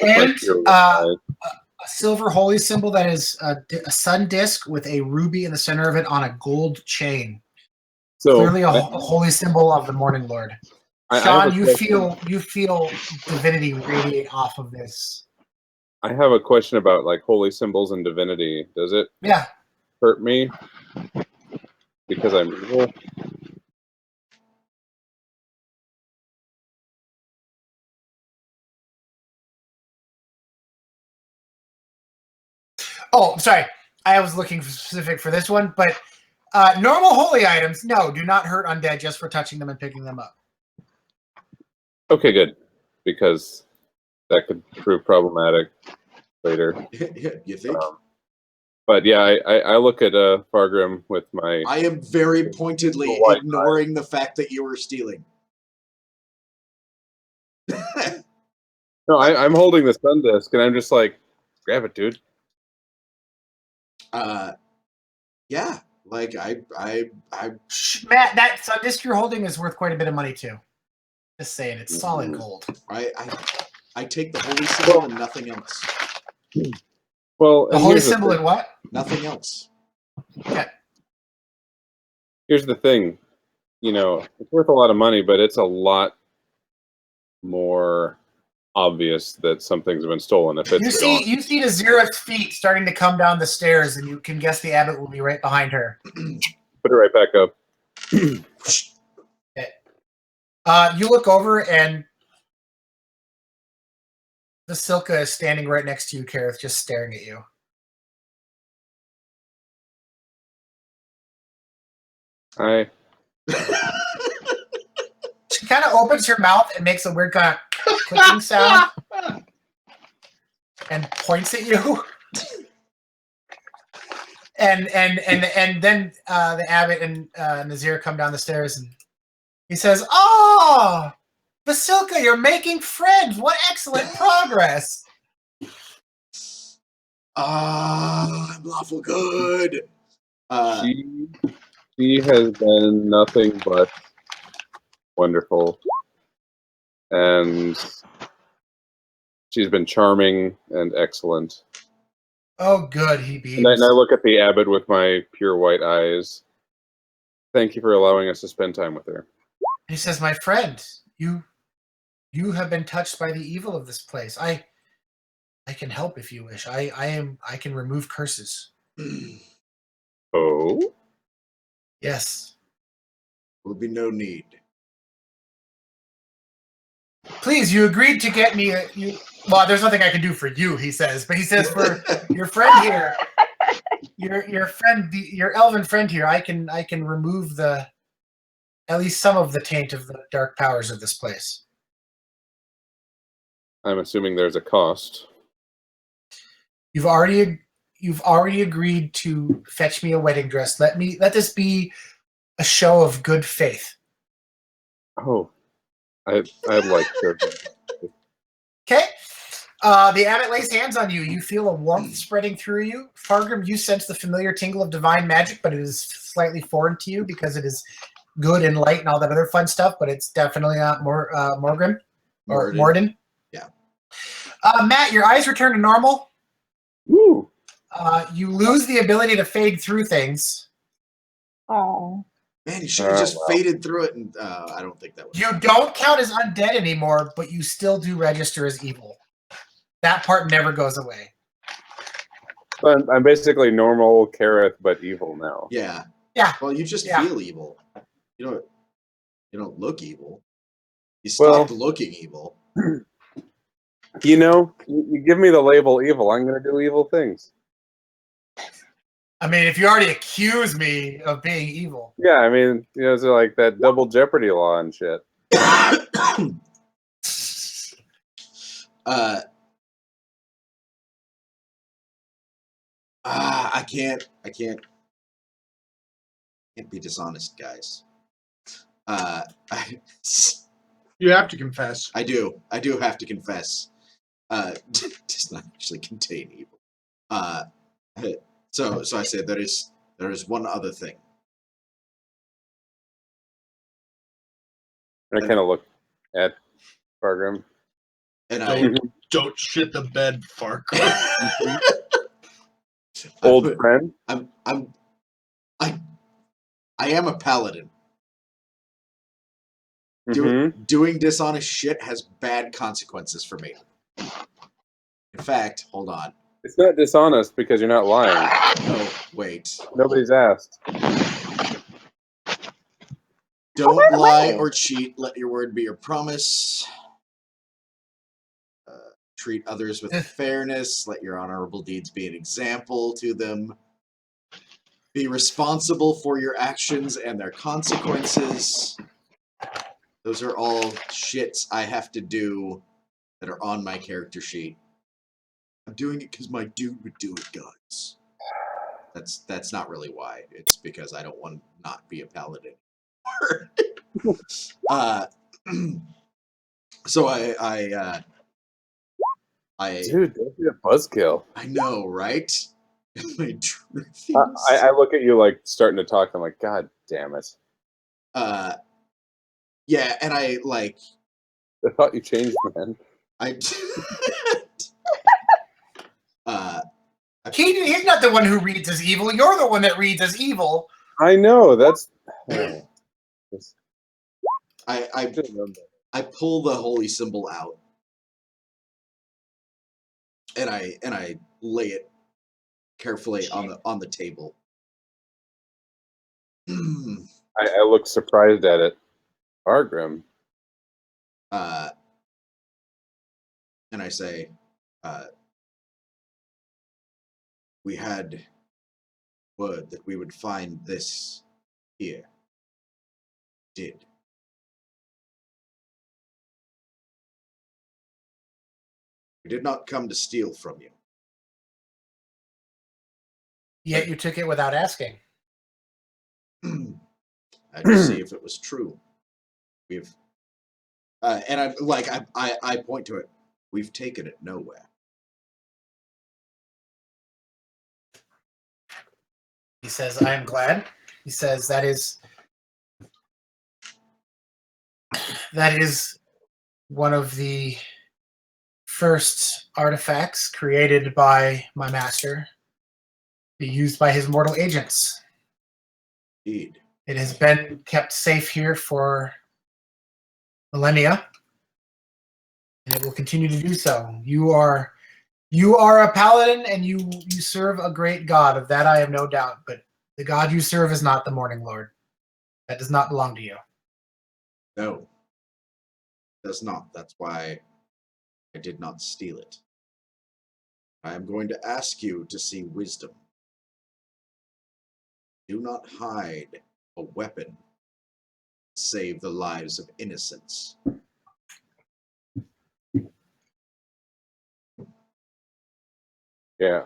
with And tear a silver holy symbol that is a sun disc with a ruby in the center of it on a gold chain. So Clearly a holy symbol of the Morning Lord. I have Sean, a you question. feel divinity radiate off of this. I have a question about like holy symbols and divinity. Does it Yeah. hurt me because I'm evil? Oh, I'm sorry. I was looking for specific for this one, but normal holy items, no, do not hurt undead just for touching them and picking them up. Okay, good, because that could prove problematic later. You think? But yeah, I look at Fargrim with my. I am very pointedly White ignoring the fact that you were stealing. No, I'm holding the sun disk, and I'm just like, grab it, dude. Yeah, like I Matt, that sun disc you're holding is worth quite a bit of money too. Just saying, it's solid gold. I take the holy symbol and nothing else. Well, The and holy here's symbol thing. and what? Nothing else. Okay. Here's the thing, it's worth a lot of money, but it's a lot more obvious that something's been stolen if it's gone. You see Nazira's feet starting to come down the stairs, and you can guess the abbot will be right behind her. Put it right back up. Okay. You look over, and the Silka is standing right next to you, Kareth, just staring at you. Hi. She kind of opens her mouth and makes a weird kind of clicking sound and points at you. And then the abbot and Nazir come down the stairs, and he says, "Oh, Basilka, you're making friends. What excellent progress!" I'm lawful good. She has been nothing but wonderful, and she's been charming and excellent. Oh, good, he And I beams. look at the abbot with my pure white eyes. Thank you for allowing us to spend time with her. He says, "My friend, you have been touched by the evil of this place. I can help if you wish. I can remove curses." Oh? Yes. Will be no need. Please, you agreed to get me well, there's nothing I can do for you, he says, but he says for your friend here, your elven friend here, I can remove at least some of the taint of the dark powers of this place. I'm assuming there's a cost. You've already agreed to fetch me a wedding dress. Let this be a show of good faith. Oh, I'd like to. Okay. The abbot lays hands on you. You feel a warmth spreading through you. Fargrim, you sense the familiar tingle of divine magic, but it is slightly foreign to you because it is good and light and all that other fun stuff, but it's definitely not Morgrim or Morden. Yeah. Matt, your eyes return to normal. Woo! You lose the ability to fade through things. Oh. Man, you should have just faded through it, and I don't think that would. You don't count as undead anymore, but you still do register as evil. That part never goes away. But I'm basically normal Kareth, but evil now. Yeah. Yeah. Well, you just Yeah. feel evil. You don't look evil. You stopped looking evil. You give me the label evil, I'm going to do evil things. I mean, if you already accuse me of being evil. Yeah, I mean, it's like that double jeopardy law and shit. I can't be dishonest, guys. You have to confess. I do have to confess. Does not actually contain evil. So I said there is one other thing. I kind of look at Fargrim. And Don't shit the bed, Fargrim. Old friend. I am a paladin. Doing dishonest shit has bad consequences for me. In fact, hold on. It's not dishonest because you're not lying. No, wait. Nobody's asked. Don't lie or cheat. Let your word be your promise. Treat others with fairness. Let your honorable deeds be an example to them. Be responsible for your actions and their consequences. Those are all shits I have to do that are on my character sheet. I'm doing it because my dude would do it, guys. That's not really why. It's because I don't want to not be a paladin. So I Dude, don't be a buzzkill. I know, right? I look at you like starting to talk. I'm like, God damn it. Yeah, and I like. I thought you changed, man. He's not the one who reads as evil. You're the one that reads as evil. I know. That's. I pull the holy symbol out, and I lay it carefully on the table. I look surprised at it. Fargrim. And I say, we had word that we would find this here. Did. We did not come to steal from you. Yet you took it without asking. I just see if it was true. We've and I'm like I point to it. We've taken it nowhere. He says, I am glad. He says that is one of the first artifacts created by my master, be used by his mortal agents. Indeed. It has been kept safe here for millennia, and it will continue to do so. You are a paladin, and you serve a great god. Of that I have no doubt. But the god you serve is not the Morning Lord. That does not belong to you. No. It does not. That's why I did not steal it. I am going to ask you to see wisdom. Do not hide a weapon. Save the lives of innocents. Yeah.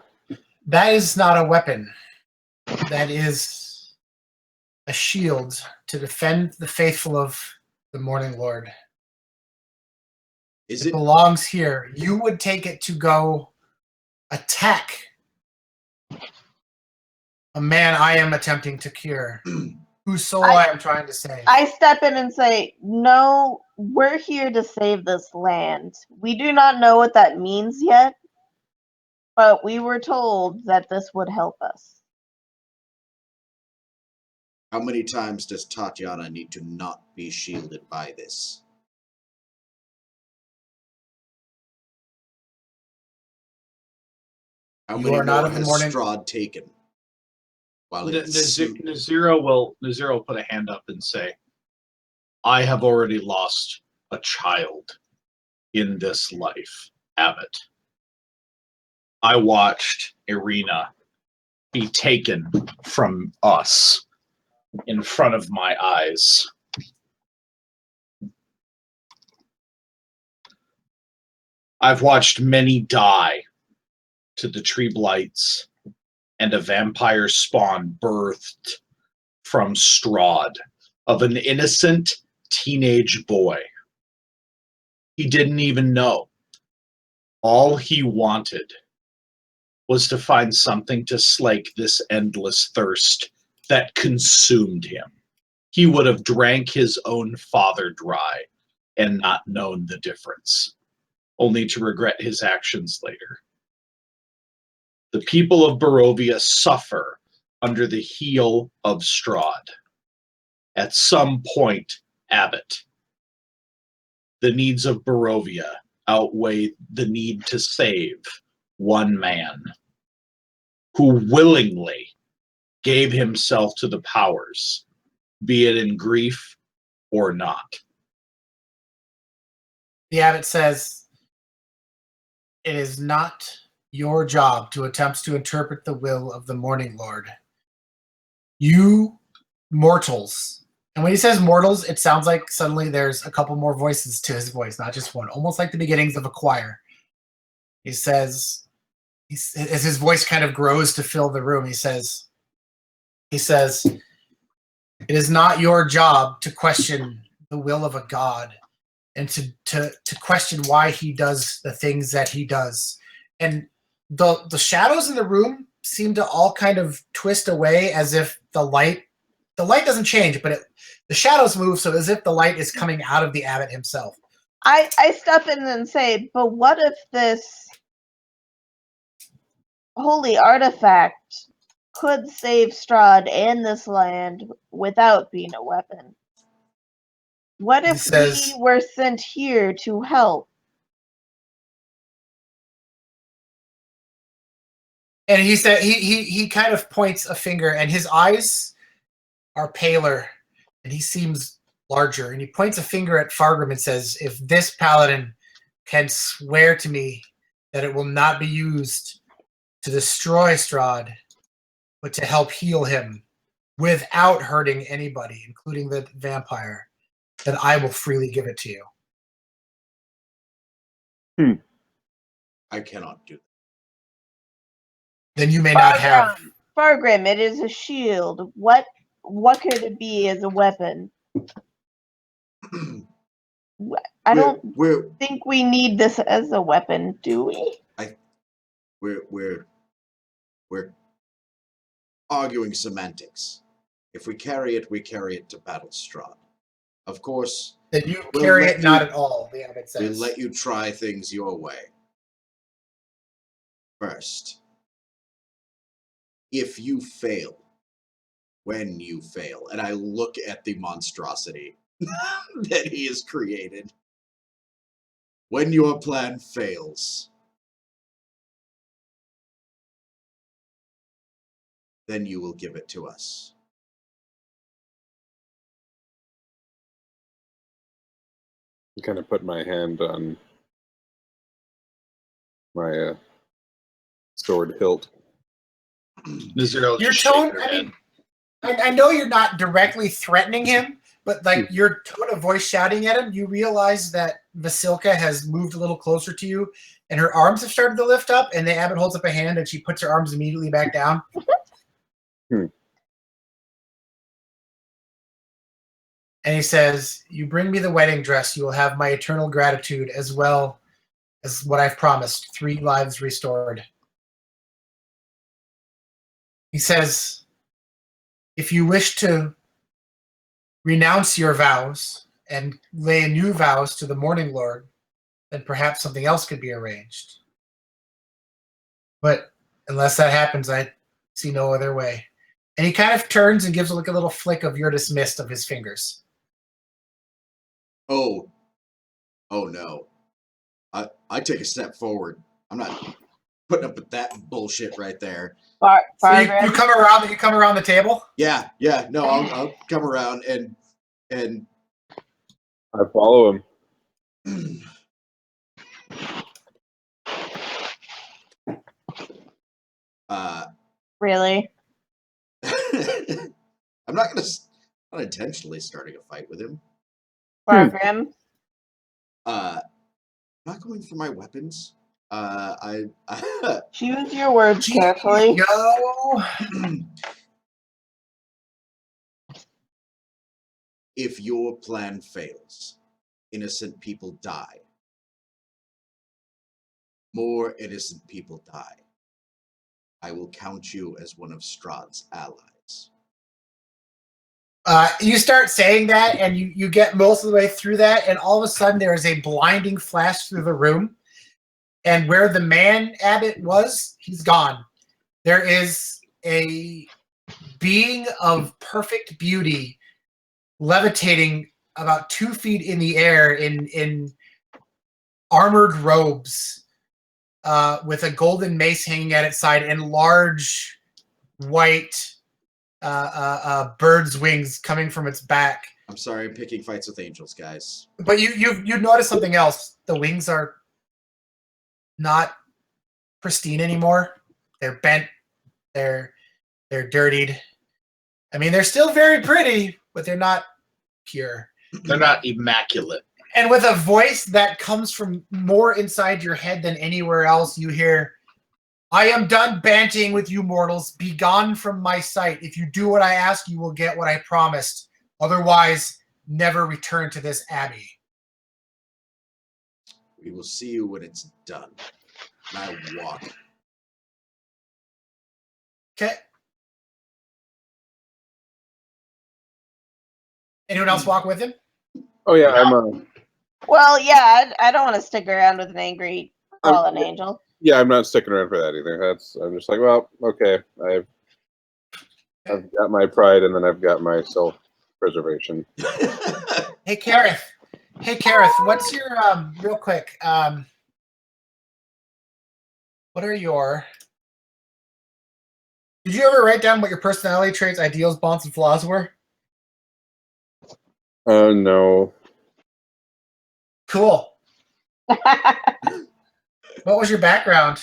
That is not a weapon. That is a shield to defend the faithful of the Morning Lord. Is It it? belongs here. You would take it to go attack a man I am attempting to cure, whose soul I am trying to save. I step in and say, no, we're here to save this land. We do not know what that means yet, but we were told that this would help us. How many times does Tatiana need to not be shielded by this? How You many are not more of the has morning. Strahd taken? While it's Naziro will put a hand up and say, I have already lost a child in this life, Abbott. I watched Irina be taken from us in front of my eyes. I've watched many die to the tree blights and a vampire spawn birthed from Strahd of an innocent teenage boy. He didn't even know. All he wanted was to find something to slake this endless thirst that consumed him. He would have drank his own father dry and not known the difference, only to regret his actions later. The people of Barovia suffer under the heel of Strahd. At some point, Abbott, the needs of Barovia outweigh the need to save one man who willingly gave himself to the powers, be it in grief or not. The abbot says, it is not your job to attempt to interpret the will of the Morning Lord. You mortals, and when he says mortals, it sounds like suddenly there's a couple more voices to his voice, not just one, almost like the beginnings of a choir. He says, as his voice kind of grows to fill the room, he says, it is not your job to question the will of a god and to question why he does the things that he does. And the shadows in the room seem to all kind of twist away as if the light doesn't change, but the shadows move, so as if the light is coming out of the abbot himself. I step in and say, but what if this holy artifact could save Strahd and this land without being a weapon? What if we were sent here to help? And he said he kind of points a finger, and his eyes are paler, and he seems larger. And he points a finger at Fargrim and says, "If this paladin can swear to me that it will not be used to destroy Strahd, but to help heal him without hurting anybody, including the vampire, then I will freely give it to you." I cannot do that. Then you may not have Fargrim, it is a shield. What could it be as a weapon? I don't think we need this as a weapon, do we? We're arguing semantics. If we carry it, we carry it to battle Strahd. Of course, Then you we'll carry let it not at all, the abbot we says. let you try things your way. First, if you fail, when you fail, and I look at the monstrosity that he has created, when your plan fails, then you will give it to us. I kind of put my hand on my sword hilt. Nazir Your just tone, shake her I head. mean, I know you're not directly threatening him, but like your tone of voice shouting at him, you realize that Vasilka has moved a little closer to you, and her arms have started to lift up, and the abbot holds up a hand, and she puts her arms immediately back down. And he says, "You bring me the wedding dress, you will have my eternal gratitude as well as what I've promised, 3 lives restored." He says, "If you wish to renounce your vows and lay new vows to the Morning Lord, then perhaps something else could be arranged. But unless that happens, I see no other way." And he kind of turns and gives like a little flick of "you're dismissed" of his fingers. Oh no. I take a step forward. I'm not putting up with that bullshit right there. So you Fargrim, come around the table? Yeah, no, I'll come around and I follow him. really? I'm not intentionally starting a fight with him. Fargrim, I'm not going for my weapons. I choose your words carefully. Go. if your plan fails, innocent people die. More innocent people die. I will count you as one of Strahd's allies. You start saying that, and you get most of the way through that, and all of a sudden there is a blinding flash through the room, and where the man abbot was, he's gone. There is a being of perfect beauty levitating about 2 feet in the air in armored robes, with a golden mace hanging at its side and large white bird's wings coming from its back. I'm sorry, I'm picking fights with angels, guys. But you notice something else. The wings are not pristine anymore. They're bent. They're dirtied. I mean, they're still very pretty, but they're not pure. They're not immaculate. And with a voice that comes from more inside your head than anywhere else, you hear, "I am done banting with you mortals. Be gone from my sight. If you do what I ask, you will get what I promised. Otherwise, never return to this abbey." We will see you when it's done. And I walk. Okay. Anyone else walk with him? Oh yeah, I'm Well, yeah, I don't want to stick around with an angry fallen angel. yeah, I'm not sticking around for that either. I'm just like, well, okay, I've got my pride and then I've got my self-preservation. Hey, Kareth. What's your real quick? What are your? Did you ever write down what your personality traits, ideals, bonds, and flaws were? No. Cool. What was your background?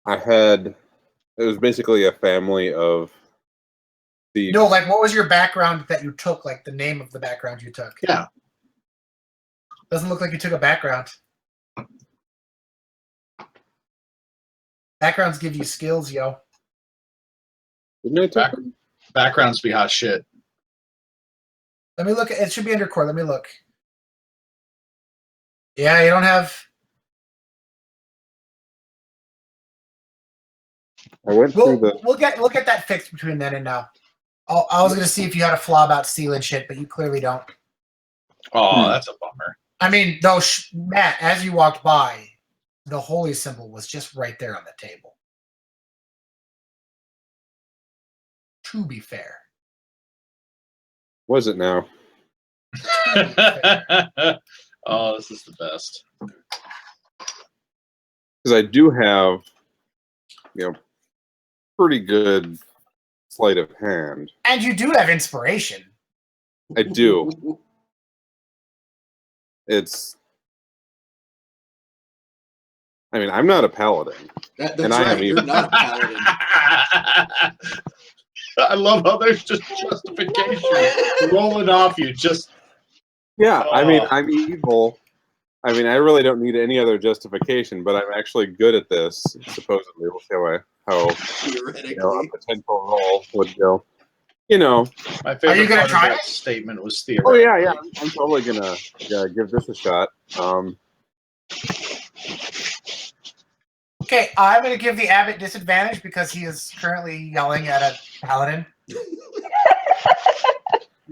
It was basically a family of thieves. No, like what was your background that you took? Like the name of the background you took? Yeah. Doesn't look like you took a background. Backgrounds give you skills, yo. Didn't I take Back- them? Backgrounds be hot shit. Let me look. It should be under core. Let me look. Yeah, you don't have. I went through We'll get that fixed between then and now. I was gonna see if you had a flaw about stealing shit, but you clearly don't. Oh, that's a bummer. I mean, though, Matt, as you walked by, the holy symbol was just right there on the table. To be fair. Was it now? Oh, this is the best. Because I do have, pretty good sleight of hand. And you do have inspiration. I do. I'm not a paladin. That's And I right. am You're even. not a paladin. I love how there's just justification rolling off you. Just Yeah, Oh. I'm evil. I really don't need any other justification, but I'm actually good at this, supposedly. We'll see how Theoretically. a potential role would go. my Are favorite you gonna part try of that it? statement was Oh theoretically. yeah. I'm totally gonna give this a shot. Okay, I'm gonna give the abbot disadvantage because he is currently yelling at a paladin.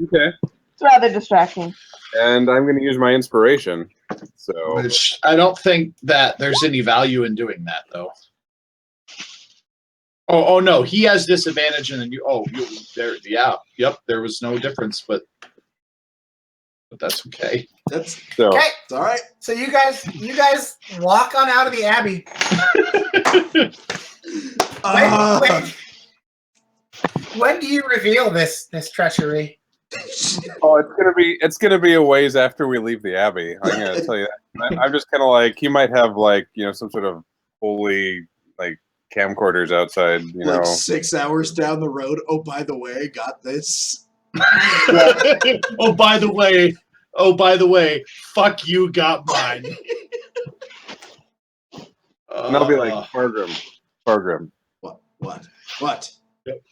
Okay. It's rather distracting. And I'm gonna use my inspiration. So Which I don't think that there's any value in doing that, though. Oh no, he has disadvantage, and then there. Yeah, yep. There was no difference, but that's okay. That's Okay, it's all right. so you guys walk on out of the abbey. When do you reveal this treachery? Oh, it's gonna be a ways after we leave the abbey. I'm gonna tell you that. I'm just kind of like he might have some sort of holy camcorders outside. Like 6 hours down the road. Oh, by the way, got this. Oh, by the way, fuck you, got mine. And I'll be like Fargrim. What?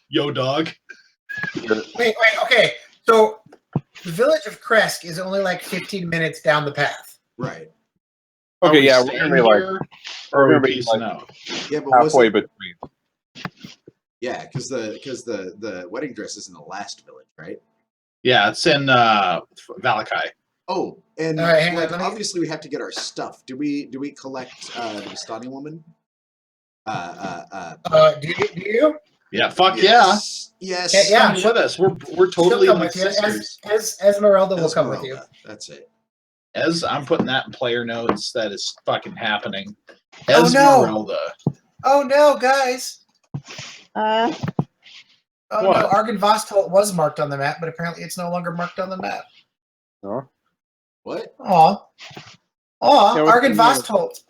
Yo, dog. Wait, okay. So the village of Kresk is only like 15 minutes down the path. Right. Okay, we yeah, we're staying gonna be here, or we're are gonna we be peacing like out? Yeah, but halfway between. Yeah, because the wedding dress is in the last village, right? Yeah, it's in Valakai. Oh, and All right, hang on, let me- obviously we have to get our stuff. Do we collect the Stani woman? Do you? Yeah, fuck Yes. Yeah, Come with us. We're totally She'll come like with you. sisters. As Esmeralda will come with you. That's it. As I'm putting that in player notes, that is fucking happening. Oh, no. Esmeralda. Oh no, guys! Uh, Oh What? no, Argon Vostholt was marked on the map, but apparently it's no longer marked on the map. Oh, What? Aw. Yeah, what's Argon the name? Vostholt.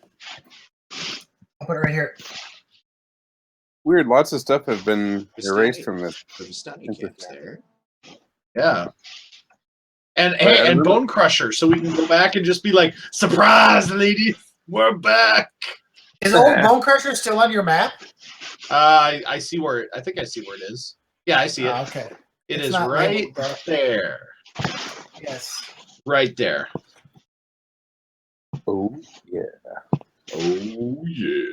I'll put it right here. weird. Lots of stuff have been erased Vistani- from this. The Vistani camp's there. Yeah. And Right, I and remember- Bone Crusher, so we can go back and just be like, surprise, ladies, we're back. Is old Bone Crusher still on your map? I see where I think I see where it is. Yeah, I see it. Okay. It It's is not right labeled, though. there. Yes. Right there. Oh yeah. Oh yeah.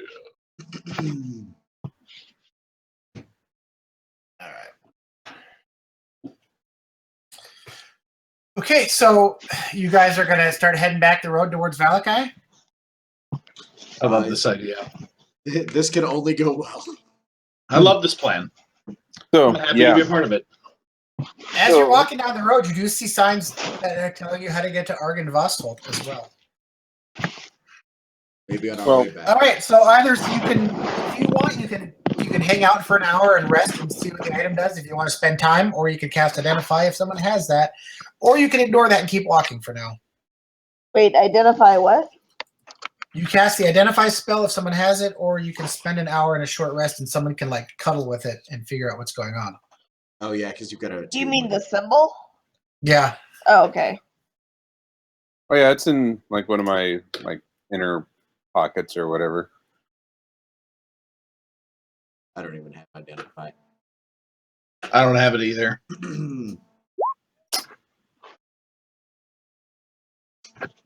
All right. Okay, so you guys are gonna start heading back the road towards Valakai? I love this idea. This can only go well. I love this plan. So I'm happy yeah, to be a part of it. As So- you're walking down the road, you do see signs that are telling you how to get to Argon Vostholt as well. Maybe on our Well- way back. All right, so either you can, if you want, you can hang out for an hour and rest and see what the item does if you want to spend time, or you can cast Identify if someone has that, or you can ignore that and keep walking for now. wait, identify what? You cast the Identify spell if someone has it, or you can spend an hour in a short rest and someone can like cuddle with it and figure out what's going on. Oh yeah, because you've got to. Do you mean the symbol? Yeah. Oh, okay. oh yeah, it's in like one of my inner pockets or whatever. I don't even have identify. I don't have it either.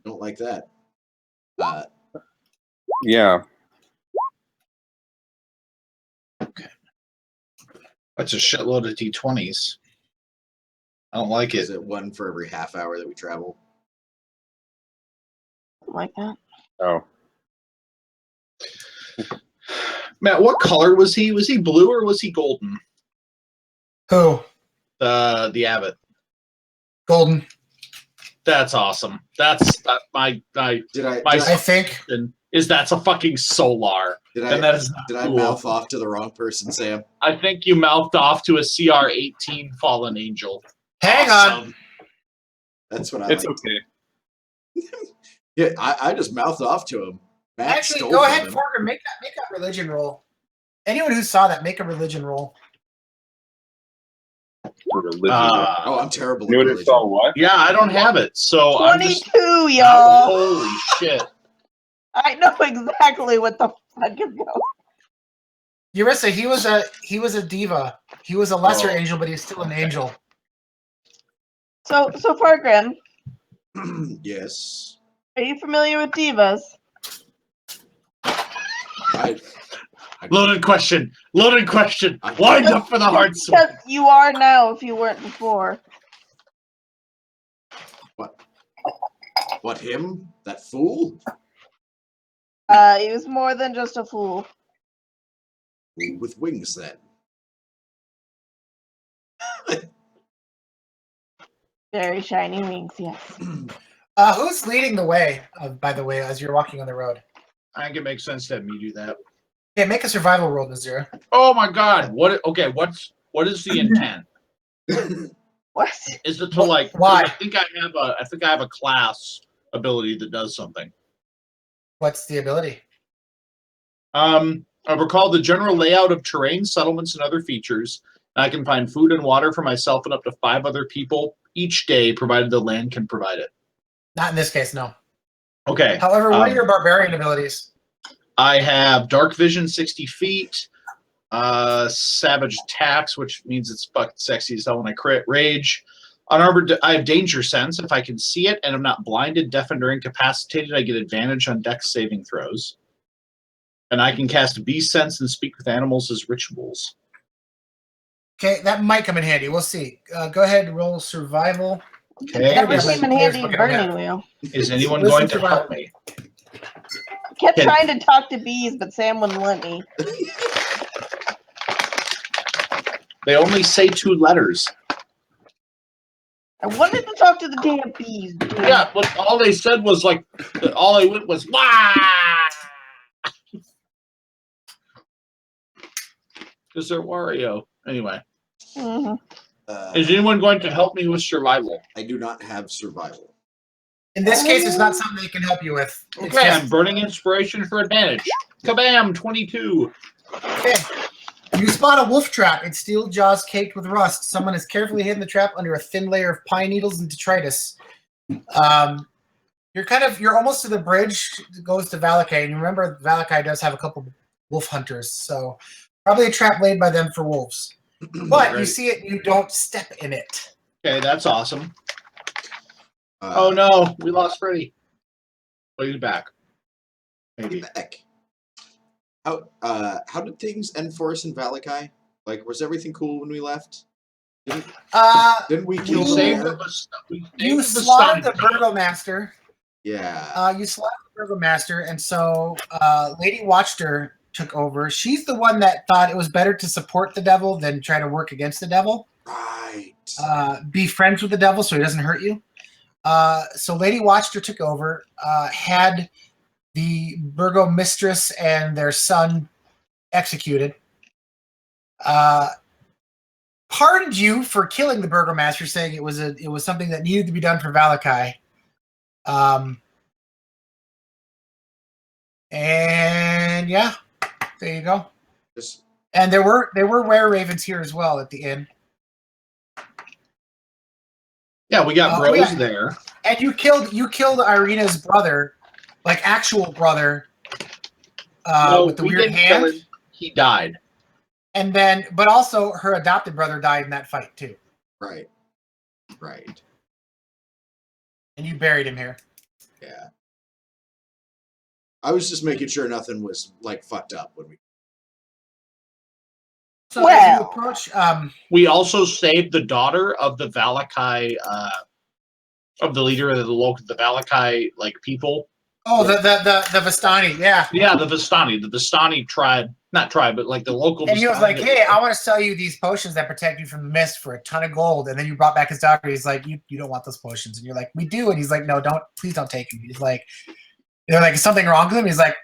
Don't like that. Yeah. That's a shitload of D20s. I don't like Is it. it one for every half hour that we travel? Like that. Oh. Matt, what color was he? Was he blue or was he golden? Who? The abbot. Golden. That's awesome. That's my Did I? my Did I think. is that's a fucking solar. Did And that is not Did I cool. mouth off to the wrong person, Sam? I think you mouthed off to a CR-18 fallen angel. Hang on. Awesome. That's what I It's like. okay. Yeah, I just mouthed off to him. Matt Actually, stole go from ahead, him. Forger. Make that religion roll. Anyone who saw that, make a religion roll. For religion. Oh, I'm terrible at Anyone who religion. saw what? Yeah, I don't have it. So I'm just 22, y'all. holy shit. I know exactly what the fuck is going on. Urissa, he was a diva. He was a lesser Oh. angel, but he's still an angel. So Fargrim, Yes. are you familiar with divas? I Loaded question. Loaded question. I- Wind up for the hard swing. Because you are now if you weren't before. What, him? That fool? He was more than just a fool. Fool with wings, then. Very shiny wings, yes. Who's leading the way, by the way, as you're walking on the road? I think it makes sense to have me do that. Okay, make a survival roll, Nazira. Oh my god. What is the intent? What? Is it to like Why? I think I have a class ability that does something. What's the ability? I recall the general layout of terrain, settlements, and other features. I can find food and water for myself and up to 5 other people each day, provided the land can provide it. Not in this case, no. Okay. However, what are your barbarian abilities? I have dark vision 60 feet, savage attacks, which means it's fucking sexy as hell when I crit, rage. Unarmored, I have danger sense. If I can see it and I'm not blinded, deafened, or incapacitated, I get advantage on dex saving throws. And I can cast beast sense and speak with animals as rituals. Okay, that might come in handy. We'll see. Go ahead and roll survival. Okay. Never Yeah, came in my handy player's in book Burning I Wheel. Is anyone Wisdom going to survival. help me? I kept trying to talk to bees, but Sam wouldn't let me. They only say 2 letters. I wanted to talk to the damn bees. Dude. Yeah, but all they said was like, all I went was, wah! Because they're Wario. Anyway. Mhm. Is anyone going to help me with survival? I do not have survival. In this case, it's not something they can help you with. It's Okay, just- I'm burning inspiration for advantage. Kabam, 22. Okay. You spot a wolf trap. Its steel jaws caked with rust. Someone has carefully hidden the trap under a thin layer of pine needles and detritus. You're almost to the bridge that goes to Valakai, and you remember Valakai does have a couple wolf hunters, so probably a trap laid by them for wolves. But you Great. see it, and you don't step in it. Okay, that's awesome. Oh no, we lost Freddy. Oh, he's back. Maybe. Back. How did things end for us in Valakai? Like, was everything cool when we left? Didn't we kill We the saved mayor? You slaughtered the burgomaster. Yeah. You slaughtered the burgomaster, and so Lady Watcher took over. She's the one that thought it was better to support the devil than try to work against the devil. Right. Be friends with the devil so he doesn't hurt you. So Lady Watcher took over, had the burgomistress and their son executed. Pardoned you for killing the burgomaster, saying it was something that needed to be done for Valakai. And yeah, there you go. And there were were ravens here as well at the inn. Yeah, we got bros there. And you killed Irina's brother, like actual brother, No, with the we weird didn't kill hand. him. He died. And then, but also her adopted brother died in that fight too. Right. Right. And you buried him here. Yeah. I was just making sure nothing was like fucked up when we. So as you approach, we also saved the daughter of the Valakai, of the leader of the Valakai like people. oh, the Vistani, yeah. Yeah, the Vistani tribe, not tribe, but like the local. And he was Vistani like, that- "Hey, I want to sell you these potions that protect you from the mist for a ton of gold." And then you brought back his daughter. He's like, "You don't want those potions?" And you're like, "We do." And he's like, "No, please don't take them." He's like, "They're like, is something wrong with him?" He's like,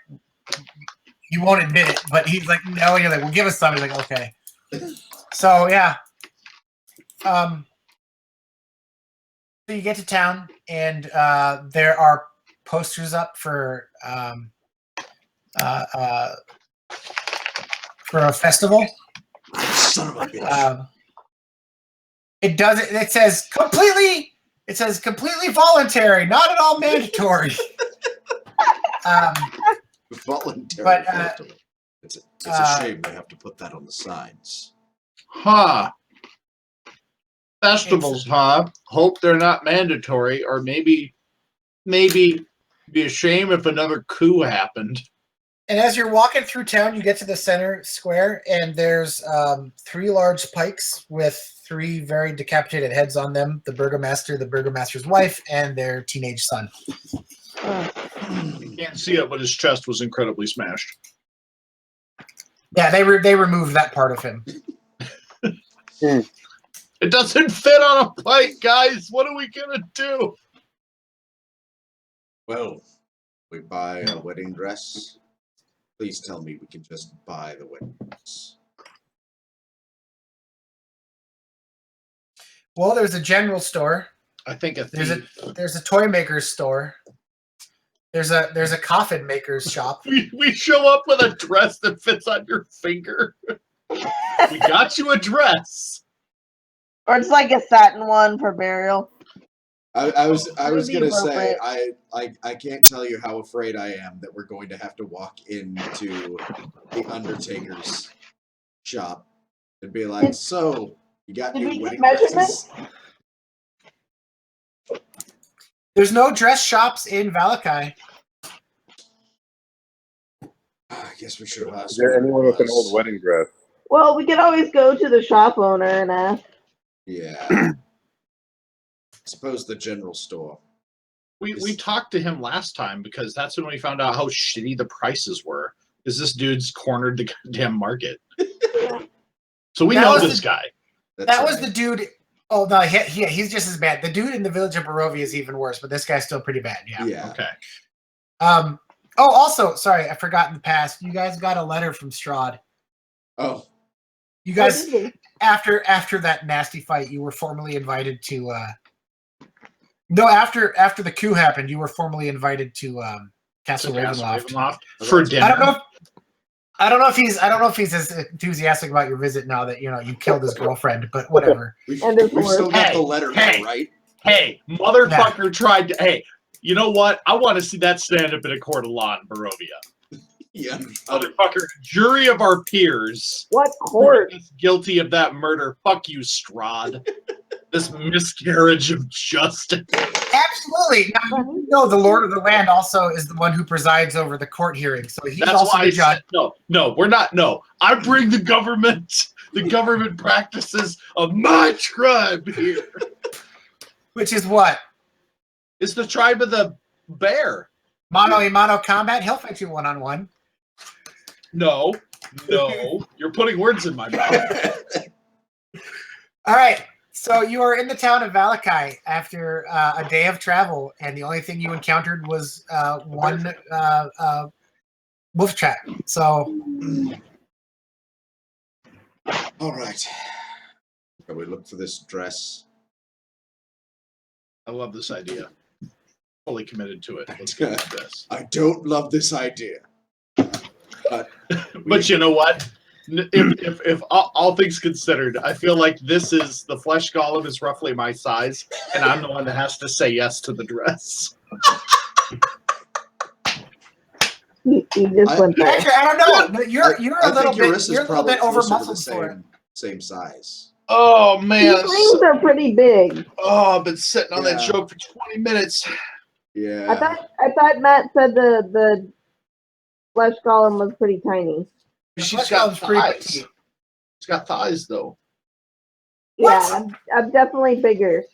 "You won't admit it," but he's like, "No." And you're like, "Well, give us some." He's like, "Okay." So yeah, so you get to town, and there are posters up for a festival. Son of a bitch. It says completely. It says completely voluntary, not at all mandatory. Voluntary. but, festival. It's a shame they have to put that on the signs. Huh. Festivals, huh? Hope they're not mandatory, or maybe be a shame if another coup happened. And as you're walking through town, you get to the center square, and there's 3 large pikes with 3 very decapitated heads on them: the burgomaster, the burgomaster's wife, and their teenage son. You can't see it, but his chest was incredibly smashed. Yeah, they removed that part of him. It doesn't fit on a pike, guys. What are we gonna do? Well, we buy a wedding dress. Please tell me we can just buy the wedding dress. Well, there's a general store. I think There's a toy maker's store. There's a coffin maker's shop. we show up with a dress that fits on your finger. We got you a dress. Or it's like a satin one for burial. I was Maybe gonna say appropriate. I can't tell you how afraid I am that we're going to have to walk into the Undertaker's shop and be like, "So you got Did we new get wedding measurements? dresses?" There's no dress shops in Valakai. I guess we should have asked. Is there where it anyone with an was. old wedding dress? Well, we could always go to the shop owner and ask. Yeah. Suppose the general store. We talked to him last time because that's when we found out how shitty the prices were. Because this dude's cornered the goddamn market. So we That know was this the- guy. That's That was right. the dude. Oh no, he's just as bad. The dude in the village of Barovia is even worse, but this guy's still pretty bad. Yeah. Yeah. Okay. Oh, also, sorry, I forgot in the past. You guys got a letter from Strahd. Oh. You Oh, guys, did we? after that nasty fight, you were formally invited to. No, after the coup happened, you were formally invited to Castle Ravenloft. For dinner. I don't know if he's as enthusiastic about your visit now that you killed his girlfriend, but whatever. We've And his still horse. got Hey, the letter hey. now, right? Hey, motherfucker tried to. Hey, you know what? I want to see that stand up in a court of law in Barovia. Yeah. Motherfucker, jury of our peers. What court? Is guilty of that murder. Fuck you, Strahd. This miscarriage of justice. Absolutely. Now, you know the Lord of the Land also is the one who presides over the court hearing, so he's That's also why the judge. no, we're not. No, I bring the government practices of my tribe here. Which is what? It's the tribe of the bear. Mano a mano combat? He'll fight you one-on-one. No, you're putting words in my mouth. All right. So you are in the town of Valakai after a day of travel, and the only thing you encountered was one wolf trap. So All right. Shall we look for this dress? I love this idea. Fully committed to it. Let's go with this. I don't love this idea. But you know what? If all things considered, I feel like the flesh golem is roughly my size, and I'm the one that has to say yes to the dress. He just went there. Actually, I don't know. You're I a little think bit you're a little bit over muscled for it. same size. Oh man, These are pretty big. oh, I've been sitting on that Yeah. joke for 20 minutes. Yeah. I thought Matt said the flesh golem was pretty tiny. She's flesh got golem's pretty thighs. petite. She's got thighs though. Yeah, What? I'm definitely bigger.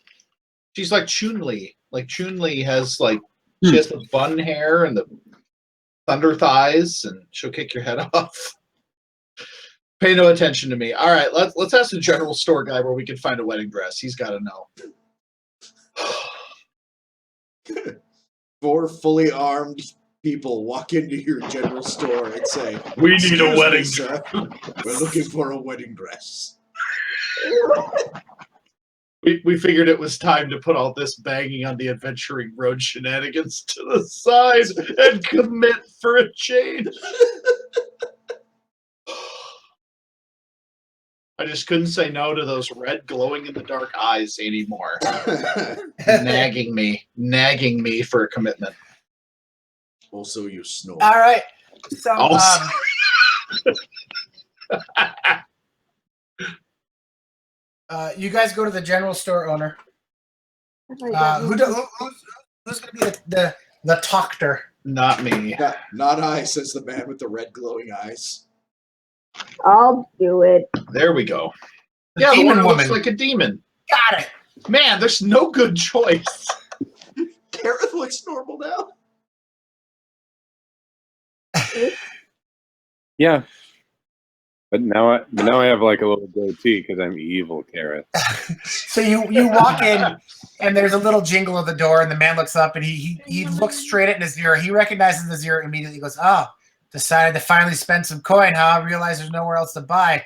She's like Chun-Li. Like Chun-Li has like she has the bun hair and the thunder thighs, and she'll kick your head off. Pay no attention to me. All right, let's ask the general store guy where we can find a wedding dress. He's got to know. 4 fully armed people walk into your general store and say, We need "Excuse a me, wedding sir. We're looking for a wedding dress." We figured it was time to put all this banging on the adventuring road shenanigans to the side and commit for a change. I just couldn't say no to those red glowing in the dark eyes anymore. nagging me for a commitment. Also, you snore. All right. So Also- you guys go to the general store owner. Who's going to be the talker? Not me. Not I, says the man with the red glowing eyes. I'll do it. There we go. The Yeah, the demon one who looks woman. like a demon. Got it. Man, there's no good choice. Gareth looks normal now. Yeah. But now I have like a little goatee because I'm evil, Carrot. So you walk in, and there's a little jingle of the door, and the man looks up, and he looks straight at Nazir. He recognizes Nazir immediately. He goes, "Oh, decided to finally spend some coin, huh? Realize there's nowhere else to buy."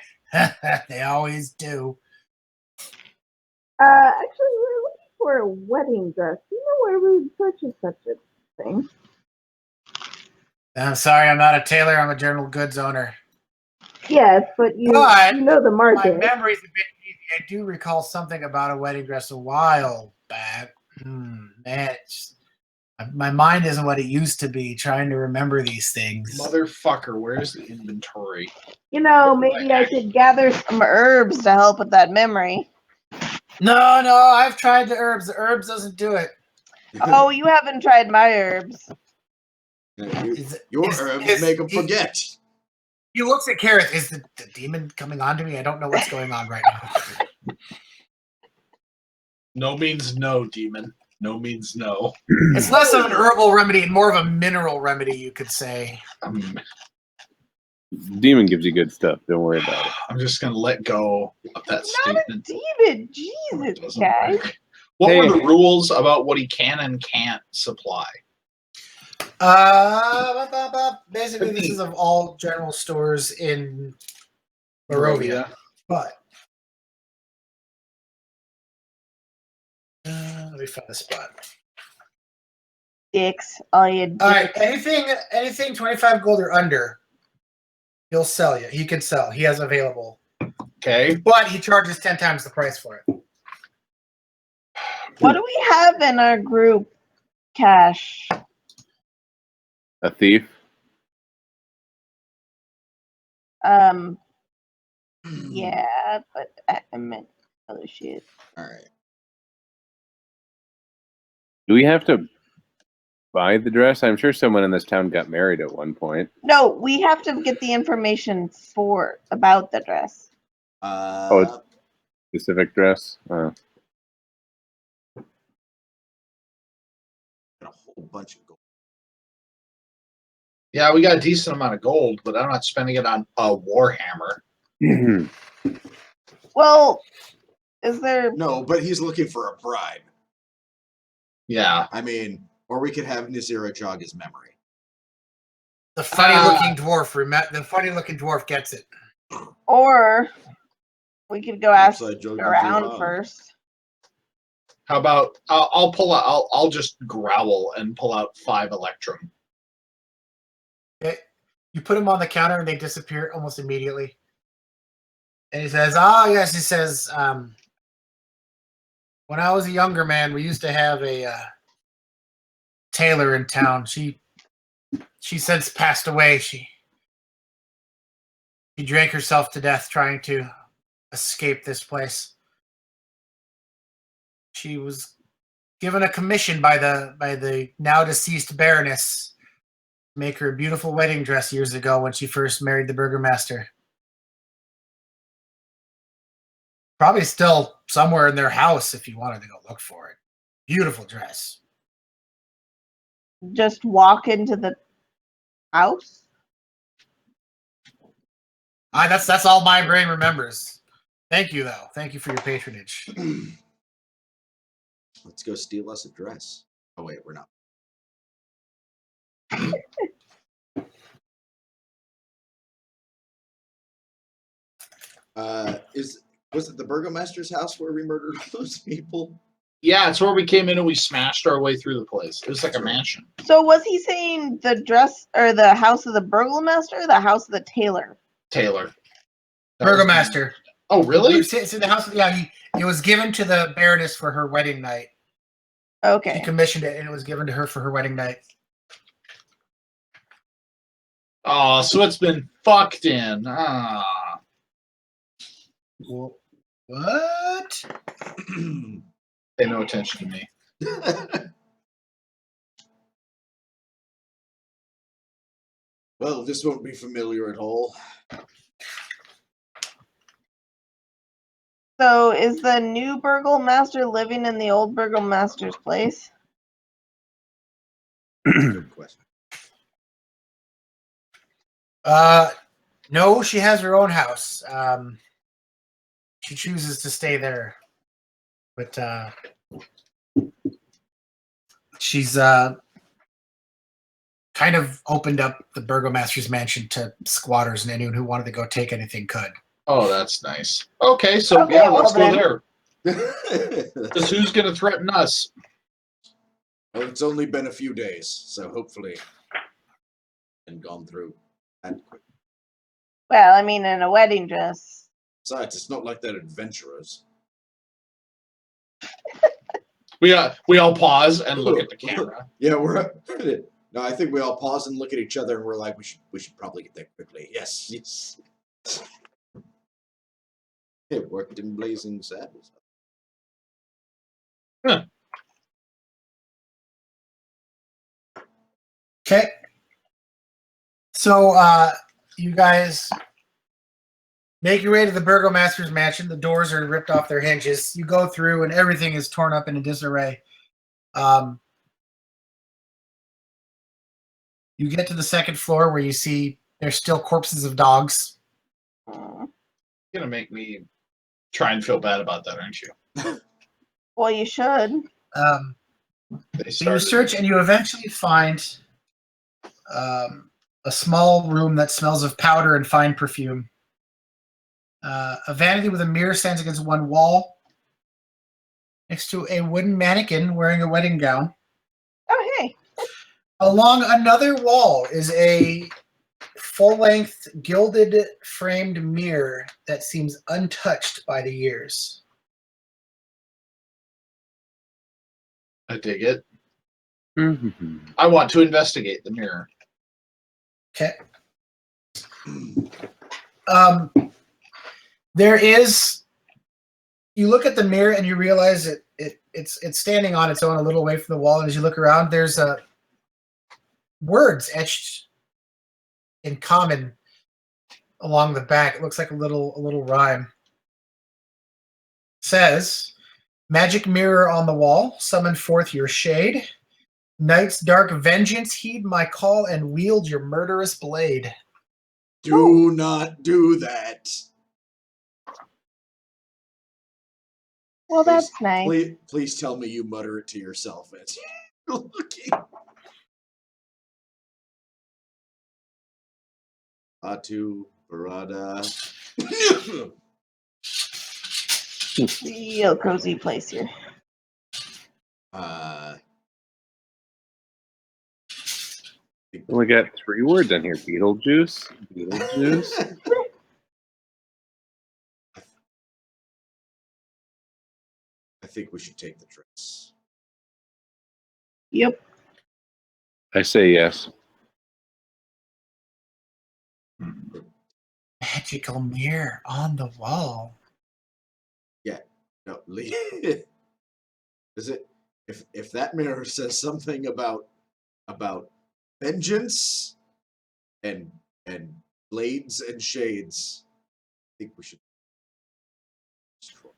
They always do. Actually, we're looking for a wedding dress. Do you know where we would purchase such a thing? I'm sorry, I'm not a tailor. I'm a general goods owner. Yes, but you know the My market. memory's a bit easy. I do recall something about a wedding dress a while back. Man, my mind isn't what it used to be. Trying to remember these things. Motherfucker, where's the inventory? You know, maybe I could gather some herbs to help with that memory. No, I've tried the herbs. The herbs doesn't do it. Oh, you haven't tried my herbs. Your herbs make him forget. He looks at Kareth. Is the demon coming on to me? I don't know what's going on right now. No means no, demon. No means no. It's less of an herbal remedy and more of a mineral remedy, you could say. Demon gives you good stuff. Don't worry about it. I'm just gonna let go of that Not a statement. demon, Jesus, Doesn't guys. work. What were the rules about what he can and can't supply? Basically, this is of all general stores in Barovia. But let me find the spot. Dicks, all you dicks. All right, anything 25 gold or under, he'll sell you. He can sell. He has available. Okay. But he charges 10 times the price for it. What do we have in our group cash? A thief? Yeah, but I meant other shit. All right. Do we have to buy the dress? I'm sure someone in this town got married at one point. No, we have to get the information about the dress. It's specific dress? Got a whole bunch of gold. Yeah, we got a decent amount of gold, but I'm not spending it on a warhammer. Well, is there? No, but he's looking for a bribe. Yeah. I mean, or we could have Nazira jog his memory. The funny-looking dwarf. The funny-looking dwarf gets it. Or we could go ask Upside joke around Nazira. first. How about I'll pull out? I'll just growl and pull out 5 electrum. Okay. You put them on the counter and they disappear almost immediately. And he says, "Oh yes," he says. When I was a younger man, we used to have a tailor in town. She She's since passed away. She drank herself to death trying to escape this place. She was given a commission by the now deceased Baroness to make her a beautiful wedding dress years ago when she first married the burgomaster. Probably still somewhere in their house if you wanted to go look for it. Beautiful dress. Just walk into the house? That's all my brain remembers. Thank you, though. Thank you for your patronage. Let's go steal us a dress. Oh wait, we're not. Was it the burgomaster's house where we murdered all those people? Yeah, it's where we came in and we smashed our way through the place. It was like a mansion. So was he saying the dress or the house of the burgomaster or the house of the tailor? Taylor. That was- Burgomaster. Oh, really? It's in the house. Yeah, it was given to the Baroness for her wedding night. She Okay. commissioned it, and it was given to her for her wedding night. Oh, so it's been fucked in. Ah. What? Pay no attention to me. Well, this won't be familiar at all. So is the new burgomaster living in the old burgomaster's place? Good question. No, she has her own house. She chooses to stay there, but she's kind of opened up the burgomaster's mansion to squatters, and anyone who wanted to go take anything could. Oh, that's nice. Okay, so Okay, yeah, let's well go then. there. Because who's going to threaten us? Well, it's only been a few days, so hopefully, and gone through that quick. Well, I mean, in a wedding dress. Besides, it's not like they're adventurers. We all pause and look at the camera. Yeah, we're. No, I think we all pause and look at each other, and we're like, we should probably get there quickly. Yes, yes. It worked in Blazing Saddles. Huh. Okay. So you guys make your way to the burgomaster's mansion. The doors are ripped off their hinges. You go through, and everything is torn up into disarray. You get to the second floor where you see there's still corpses of dogs. Mm. You're going to make me try and feel bad about that, aren't you? Well, you should. They So you started- search, and you eventually find a small room that smells of powder and fine perfume. A vanity with a mirror stands against one wall, next to a wooden mannequin wearing a wedding gown. Oh, hey. Along another wall is a full-length, gilded, framed mirror that seems untouched by the years. I dig it. Mm-hmm. I want to investigate the mirror. Okay. There is. You look at the mirror and you realize it's standing on its own a little away from the wall. And as you look around, there's words etched in common along the back. It looks like a little rhyme. It says, "Magic mirror on the wall, summon forth your shade. Night's dark vengeance, heed my call and wield your murderous blade." Do not do that. Well, that's nice. Please tell me you mutter it to yourself as you're looking. Atu, Barada. Real cozy place here. We got 3 words in here. Beetlejuice. Beetlejuice. I think we should take the dress. Yep. I say yes. Magical mirror on the wall. No, is it? If that mirror says something about vengeance and blades and shades, I think we should destroy.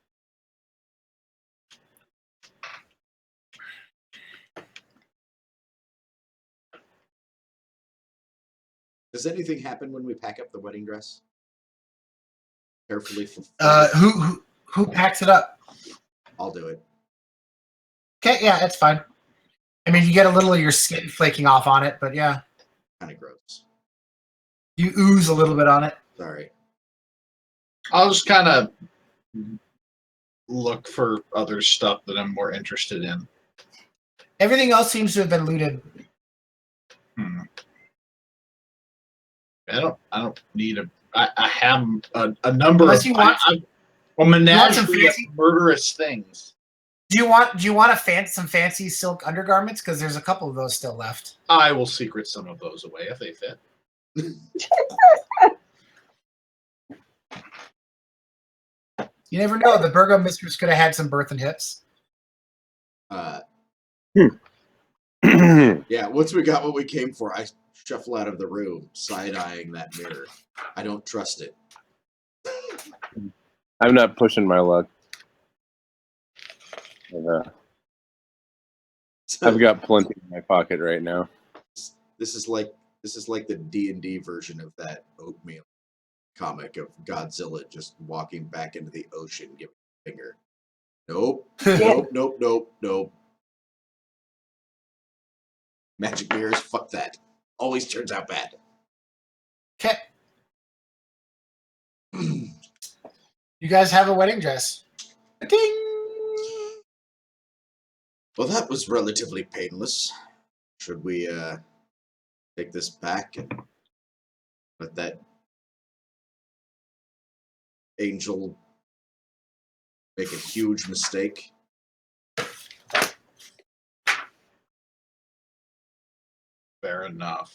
Does anything happen when we pack up the wedding dress? Carefully. Who packs it up? I'll do it. Okay, yeah, it's fine. I mean, you get a little of your skin flaking off on it, but yeah, Kind of gross. you ooze a little bit on it. Sorry. I'll just kind of look for other stuff that I'm more interested in. Everything else seems to have been looted. I don't need I have a number Unless of. you want- I'm a menagerie some of fancy- murderous things. Do you want some fancy silk undergarments? Because there's a couple of those still left. I will secret some of those away if they fit. You never know. The Burgo mistress could have had some birth and hips. Yeah, once we got what we came for, I shuffle out of the room, side-eyeing that mirror. I don't trust it. I'm not pushing my luck. I've got plenty in my pocket right now. This is like the D&D version of that oatmeal comic of Godzilla just walking back into the ocean, giving a finger. Nope, nope. Magic mirrors, fuck that. Always turns out bad. Okay. You guys have a wedding dress. Ding! Well, that was relatively painless. Should we take this back and let that angel make a huge mistake? Fair enough.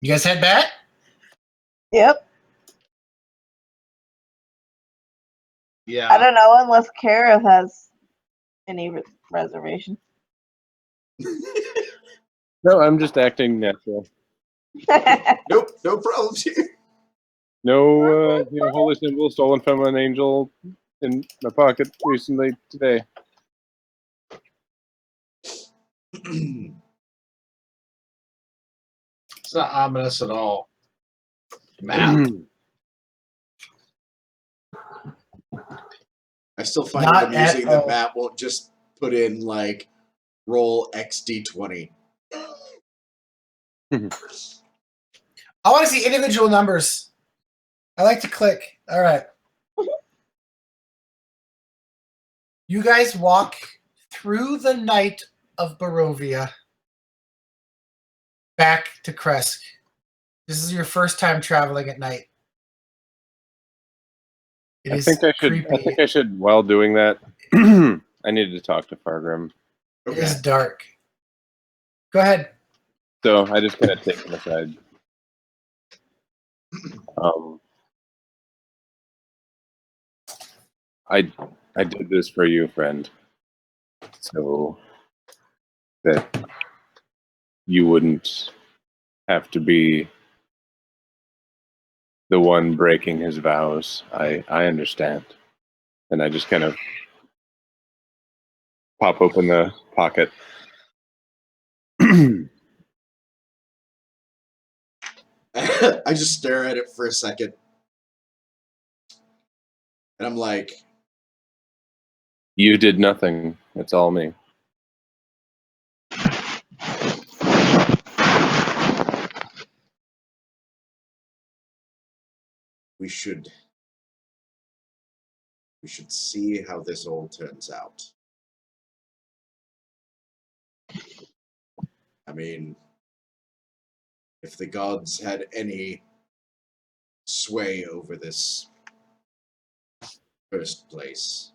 You guys head back? Yep. Yeah. I don't know unless Kareth has any reservation. No, I'm just acting natural. Nope, no problems here. No, holy symbol stolen from an angel in my pocket recently today. It's not ominous at all. Matt. I still find Not it amusing at that all. Matt won't just put in like roll XD20. I want to see individual numbers. I like to click. All right. You guys walk through the night of Barovia back to Kresk. This is your first time traveling at night. It I is think creepy. I should, while doing that, I needed to talk to Fargrim. It is dark. Go ahead. So I just kind of take him aside. I did this for you, friend, so that you wouldn't have to be the one breaking his vows. I understand. And I just kind of pop open the pocket. I just stare at it for a second. And I'm like, You did nothing. It's all me. we should see how this all turns out. I mean, if the gods had any sway over this first place,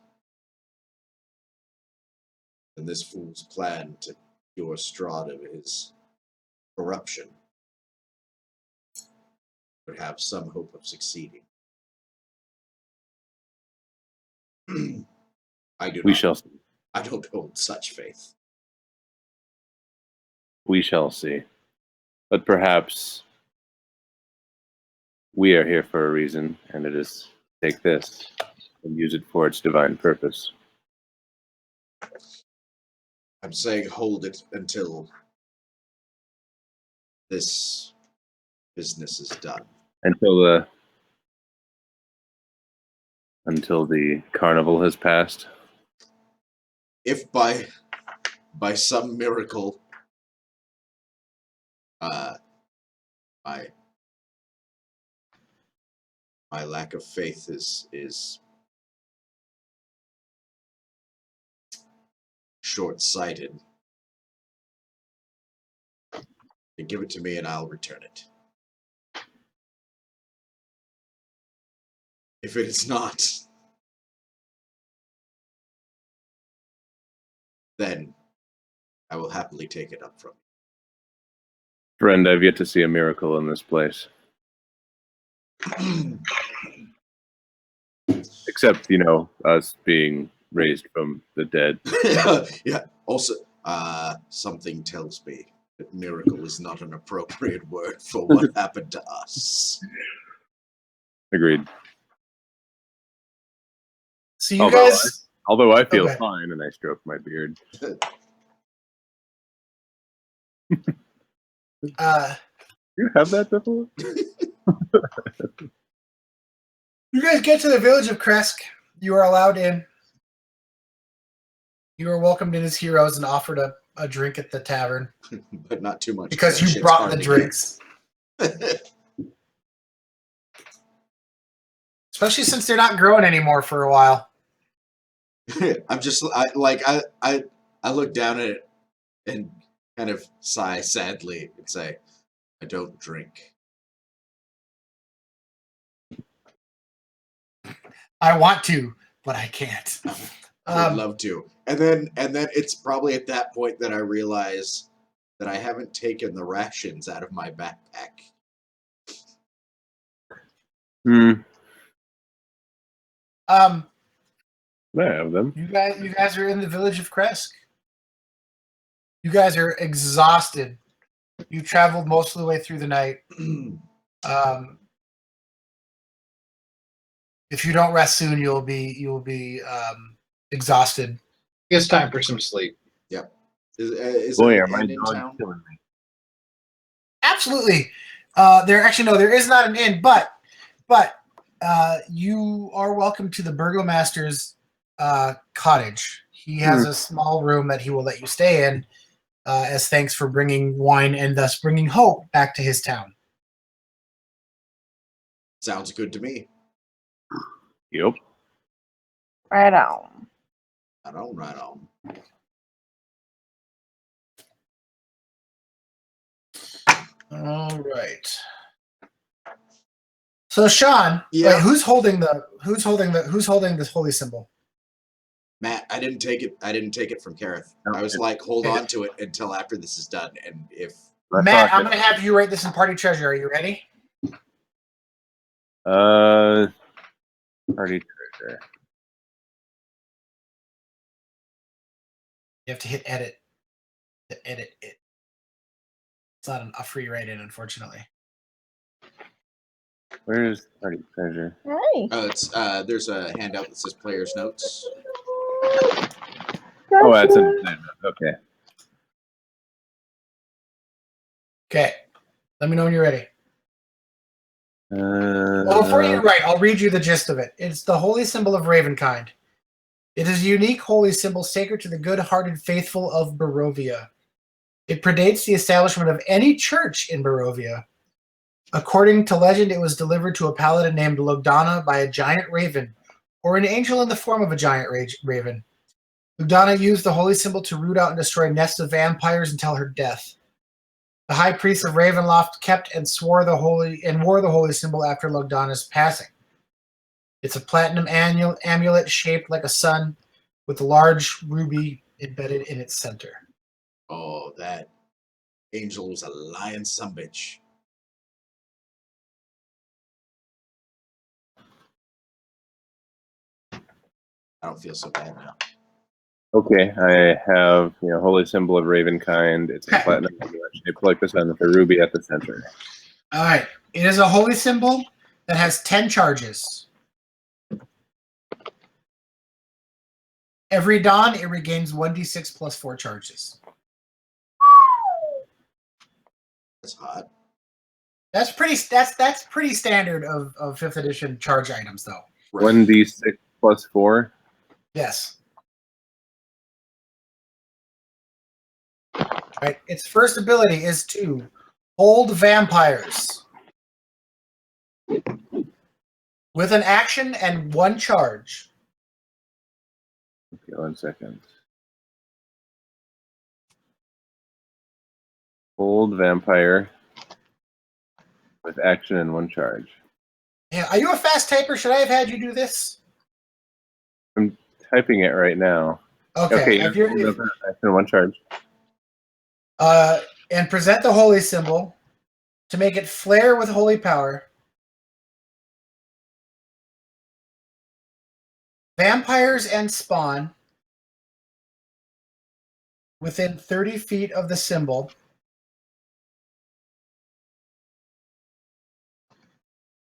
then this fool's plan to cure Strahd of his corruption would have some hope of succeeding. I do We not. shall see. I don't hold such faith. We shall see. But perhaps we are here for a reason, and it is take this and use it for its divine purpose. I'm saying hold it until this business is done. Until the carnival has passed. If by some miracle my lack of faith is short-sighted, then give it to me and I'll return it. If it is not, then I will happily take it up from you. Friend, I've yet to see a miracle in this place. Except, us being raised from the dead. Yeah. Also, something tells me that miracle is not an appropriate word for what happened to us. Agreed. So you guys, Although I feel Okay. fine, and I stroke my beard. You have that before? you guys get to the village of Kresk. You are allowed in. You are welcomed in as heroes and offered a drink at the tavern But not too much. because that you shit's brought hard the to drinks. get. Especially since they're not growing anymore for a while. I'm just I look down at it and kind of sigh sadly and say, I don't drink. I want to, but I can't. I would love to. And then it's probably at that point that I realize that I haven't taken the rations out of my backpack. I have them. You guys are in the village of Kresk. You guys are exhausted. You traveled most of the way through the night. If you don't rest soon, you'll be exhausted. It's time for some sleep. Yep. Is Boy, there are an my inn in dogs town? killing me. Absolutely. There is not an inn, but you are welcome to the burgomaster's cottage. He has a small room that he will let you stay in as thanks for bringing wine and thus bringing hope back to his town. Sounds good to me. Yep. Right on. Right on. All right. So Sean, Yeah. wait, who's holding this holy symbol? Matt, I didn't take it from Kareth. No, I was like, hold on to it until after this is done. And if Matt, I'm going to have you write this in party treasure. Are you ready? Party treasure. You have to hit edit to edit it. It's not a free write-in, unfortunately. Where is party treasure? Hi. it's there's a handout that says player's notes. Oh, that's an okay. Okay. Let me know when you're ready. Uh, Well, before you write, I'll read you the gist of it. It's the holy symbol of Ravenkind. It is a unique holy symbol sacred to the good-hearted faithful of Barovia. It predates the establishment of any church in Barovia. According to legend, it was delivered to a paladin named Logdana by a giant raven, or an angel in the form of a giant raven. Logdana used the holy symbol to root out and destroy nests of vampires until her death. The high priest of Ravenloft kept and wore the holy symbol after Logdana's passing. It's a platinum amulet shaped like a sun with a large ruby embedded in its center. Oh, that Angel was a lying sumbitch. I don't feel so bad now. Okay, I have holy symbol of Ravenkind. It's a platinum shaped like the sun with a ruby at the center. All right. It is a holy symbol that has 10 charges. Every dawn, it regains 1d6 plus 4 charges. That's hot. That's pretty standard of 5th edition charge items, though. Right. 1d6 plus 4. Yes. Right. Its first ability is to hold vampires with an action and 1 charge. Okay, 1 second. Hold vampire with action and 1 charge. Yeah. Are you a fast typer? Should I have had you do this? I'm typing it right now. Okay. If you're action 1 charge. And present the holy symbol to make it flare with holy power. Vampires and spawn within 30 feet of the symbol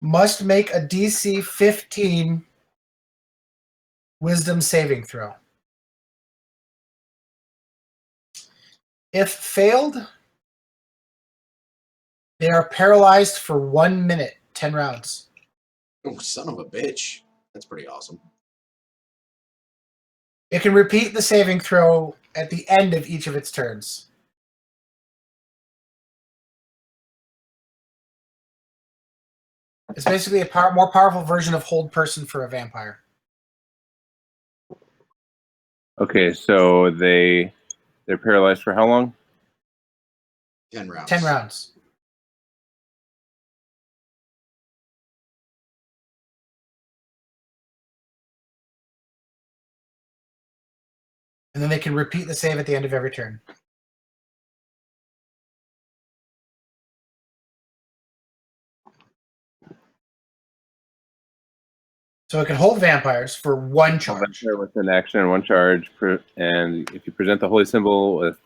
must make a DC 15 wisdom saving throw. If failed, they are paralyzed for 1 minute, 10 rounds. Oh, son of a bitch. That's pretty awesome. It can repeat the saving throw at the end of each of its turns. It's basically a more powerful version of Hold Person for a vampire. Okay, so they're paralyzed for how long? 10 rounds. 10 rounds. And then they can repeat the save at the end of every turn. So it can hold vampires for 1 charge. Vampire with an action and 1 charge, and if you present the holy symbol with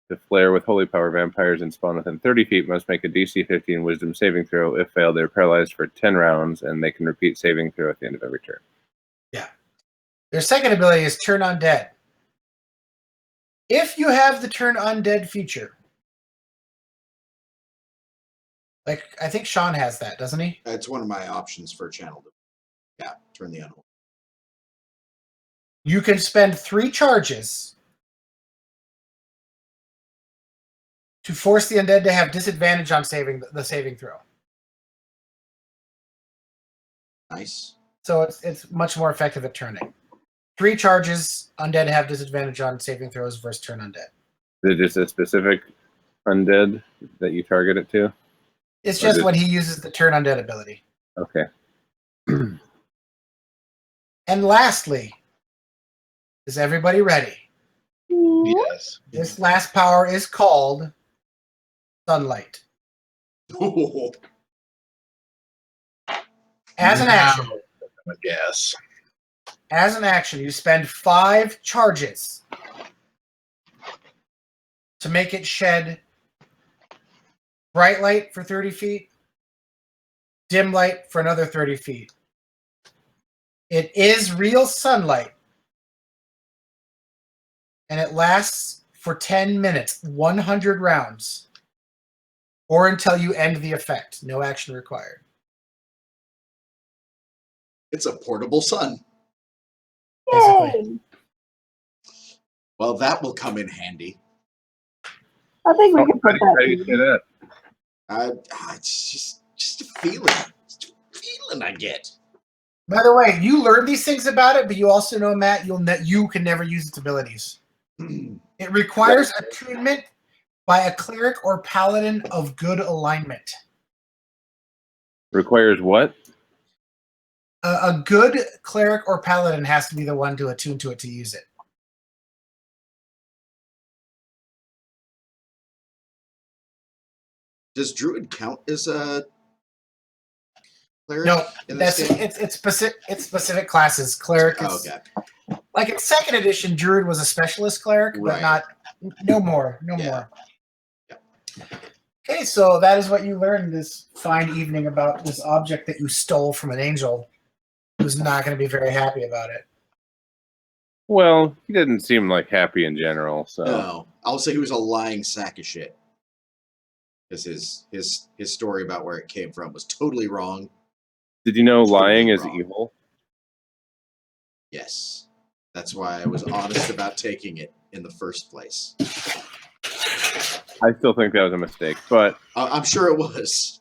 the flare with holy power, vampires and spawn within 30 feet must make a DC 15 wisdom saving throw. If failed, they're paralyzed for 10 rounds, and they can repeat saving throw at the end of every turn. Yeah. Their second ability is Turn Undead. If you have the Turn Undead feature, like I think Sean has that, doesn't he? That's one of my options for channel. Yeah, turn the unhold. You can spend 3 charges to force the undead to have disadvantage on the saving throw. Nice. So it's much more effective at turning. 3 charges, undead have disadvantage on saving throws versus turn undead. Is it just a specific undead that you target it to? It's just when he uses the turn undead ability. Okay. And lastly, is everybody ready? Yes. This last power is called Sunlight. As an action, Yes. As an action, you spend 5 charges to make it shed bright light for 30 feet, dim light for another 30 feet. It is real sunlight, and it lasts for 10 minutes, 100 rounds, or until you end the effect. No action required. It's a portable sun. Basically. Well, that will come in handy. I think we can put How do you that. say that? It's just a feeling. It's a feeling I get. By the way, you learned these things about it, but you also know, Matt, you can never use its abilities. It requires attunement by a cleric or paladin of good alignment. Requires what? A good cleric or paladin has to be the one to attune to it to use it. Does druid count as a cleric? No, in this that's game? it's specific classes. Cleric Oh, is okay. like in second edition. Druid was a specialist cleric, Right. but no more. Yeah. Okay, so that is what you learned this fine evening about this object that you stole from an angel, who's not going to be very happy about it. Well, he didn't seem like happy in general, so No, I'll say he was a lying sack of shit. Because his story about where it came from was totally wrong. did you know lying is wrong. evil? Yes, that's why I was honest about taking it in the first place. I still think that was a mistake, but I'm sure it was.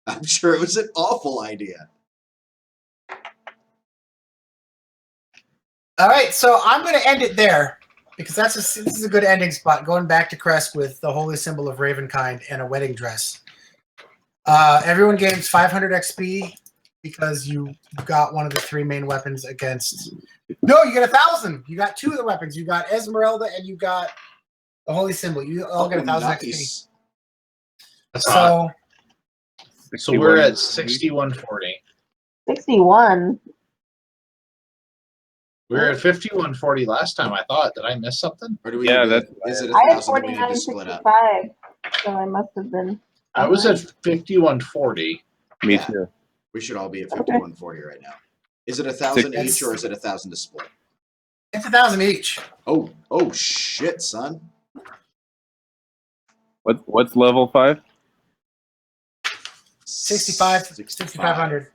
I'm sure it was an awful idea. All right, so I'm going to end it there because this is a good ending spot. Going back to Kresk with the holy symbol of Ravenkind and a wedding dress. Everyone gains 500 XP because you got one of the 3 main weapons against. No, you get 1,000. You got 2 of the weapons. You got Esmeralda and you got the holy symbol. You all get 1,000 XP. Nice. That's hot. So So we're 61. at 6140. 61. We were at 5140 last time. I thought. Did I miss something? Or do we Yeah, need to, that's- is it I had 1,000 that we need to split up? 49.65, so I must have been. I was at 5140. Me Yeah. too. We should all be at Okay. 5140 right now. Is it 1,000 Six- each or is it 1,000 to split? It's 1,000 each. Oh shit, son. What's level 5? 6,500.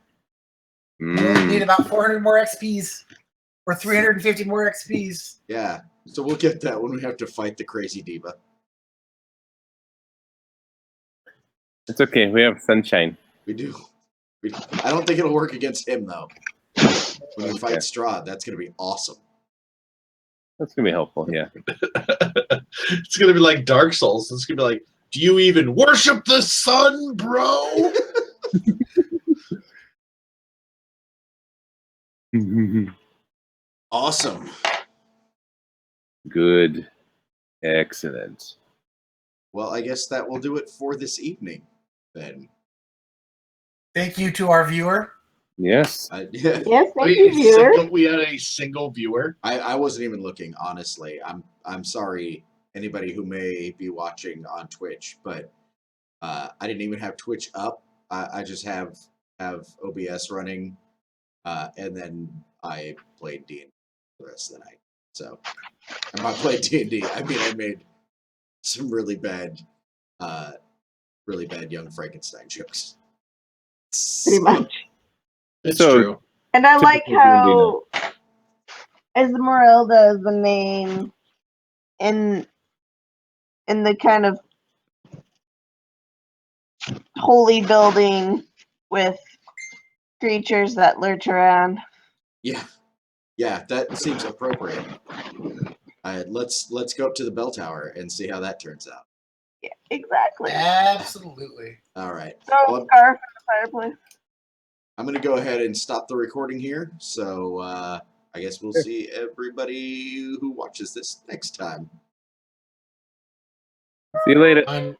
You only Mm. need about 400 more XPs or 350 more XPs. Yeah. So we'll get that when we have to fight the crazy diva. It's okay. We have sunshine. We do. I don't think it'll work against him though. When we fight Okay. Strahd, that's gonna be awesome. That's gonna be helpful. Yeah. It's gonna be like Dark Souls. It's gonna be like, do you even worship the sun, bro? Awesome. Good. Excellent. Well, I guess that will do it for this evening then. Thank you to our viewer. Yes. Yeah. Yes, thank you, viewer. We had a single viewer. I wasn't even looking, honestly. I'm sorry anybody who may be watching on Twitch, but I didn't even have Twitch up. I just have OBS running, and then I played D&D the rest of the night. So, and by played D&D, I mean I made some really bad young Frankenstein jokes. Pretty much. It's So- true. And I like Typical D&D how Esmeralda is the name in the kind of holy building with creatures that lurch around. Yeah, that seems appropriate. Let's go up to the bell tower and see how that turns out. Yeah, exactly. Absolutely. All right. Throw Well, a scarf in the fireplace. I'm going to go ahead and stop the recording here. So I guess we'll see everybody who watches this next time. See you later. I'm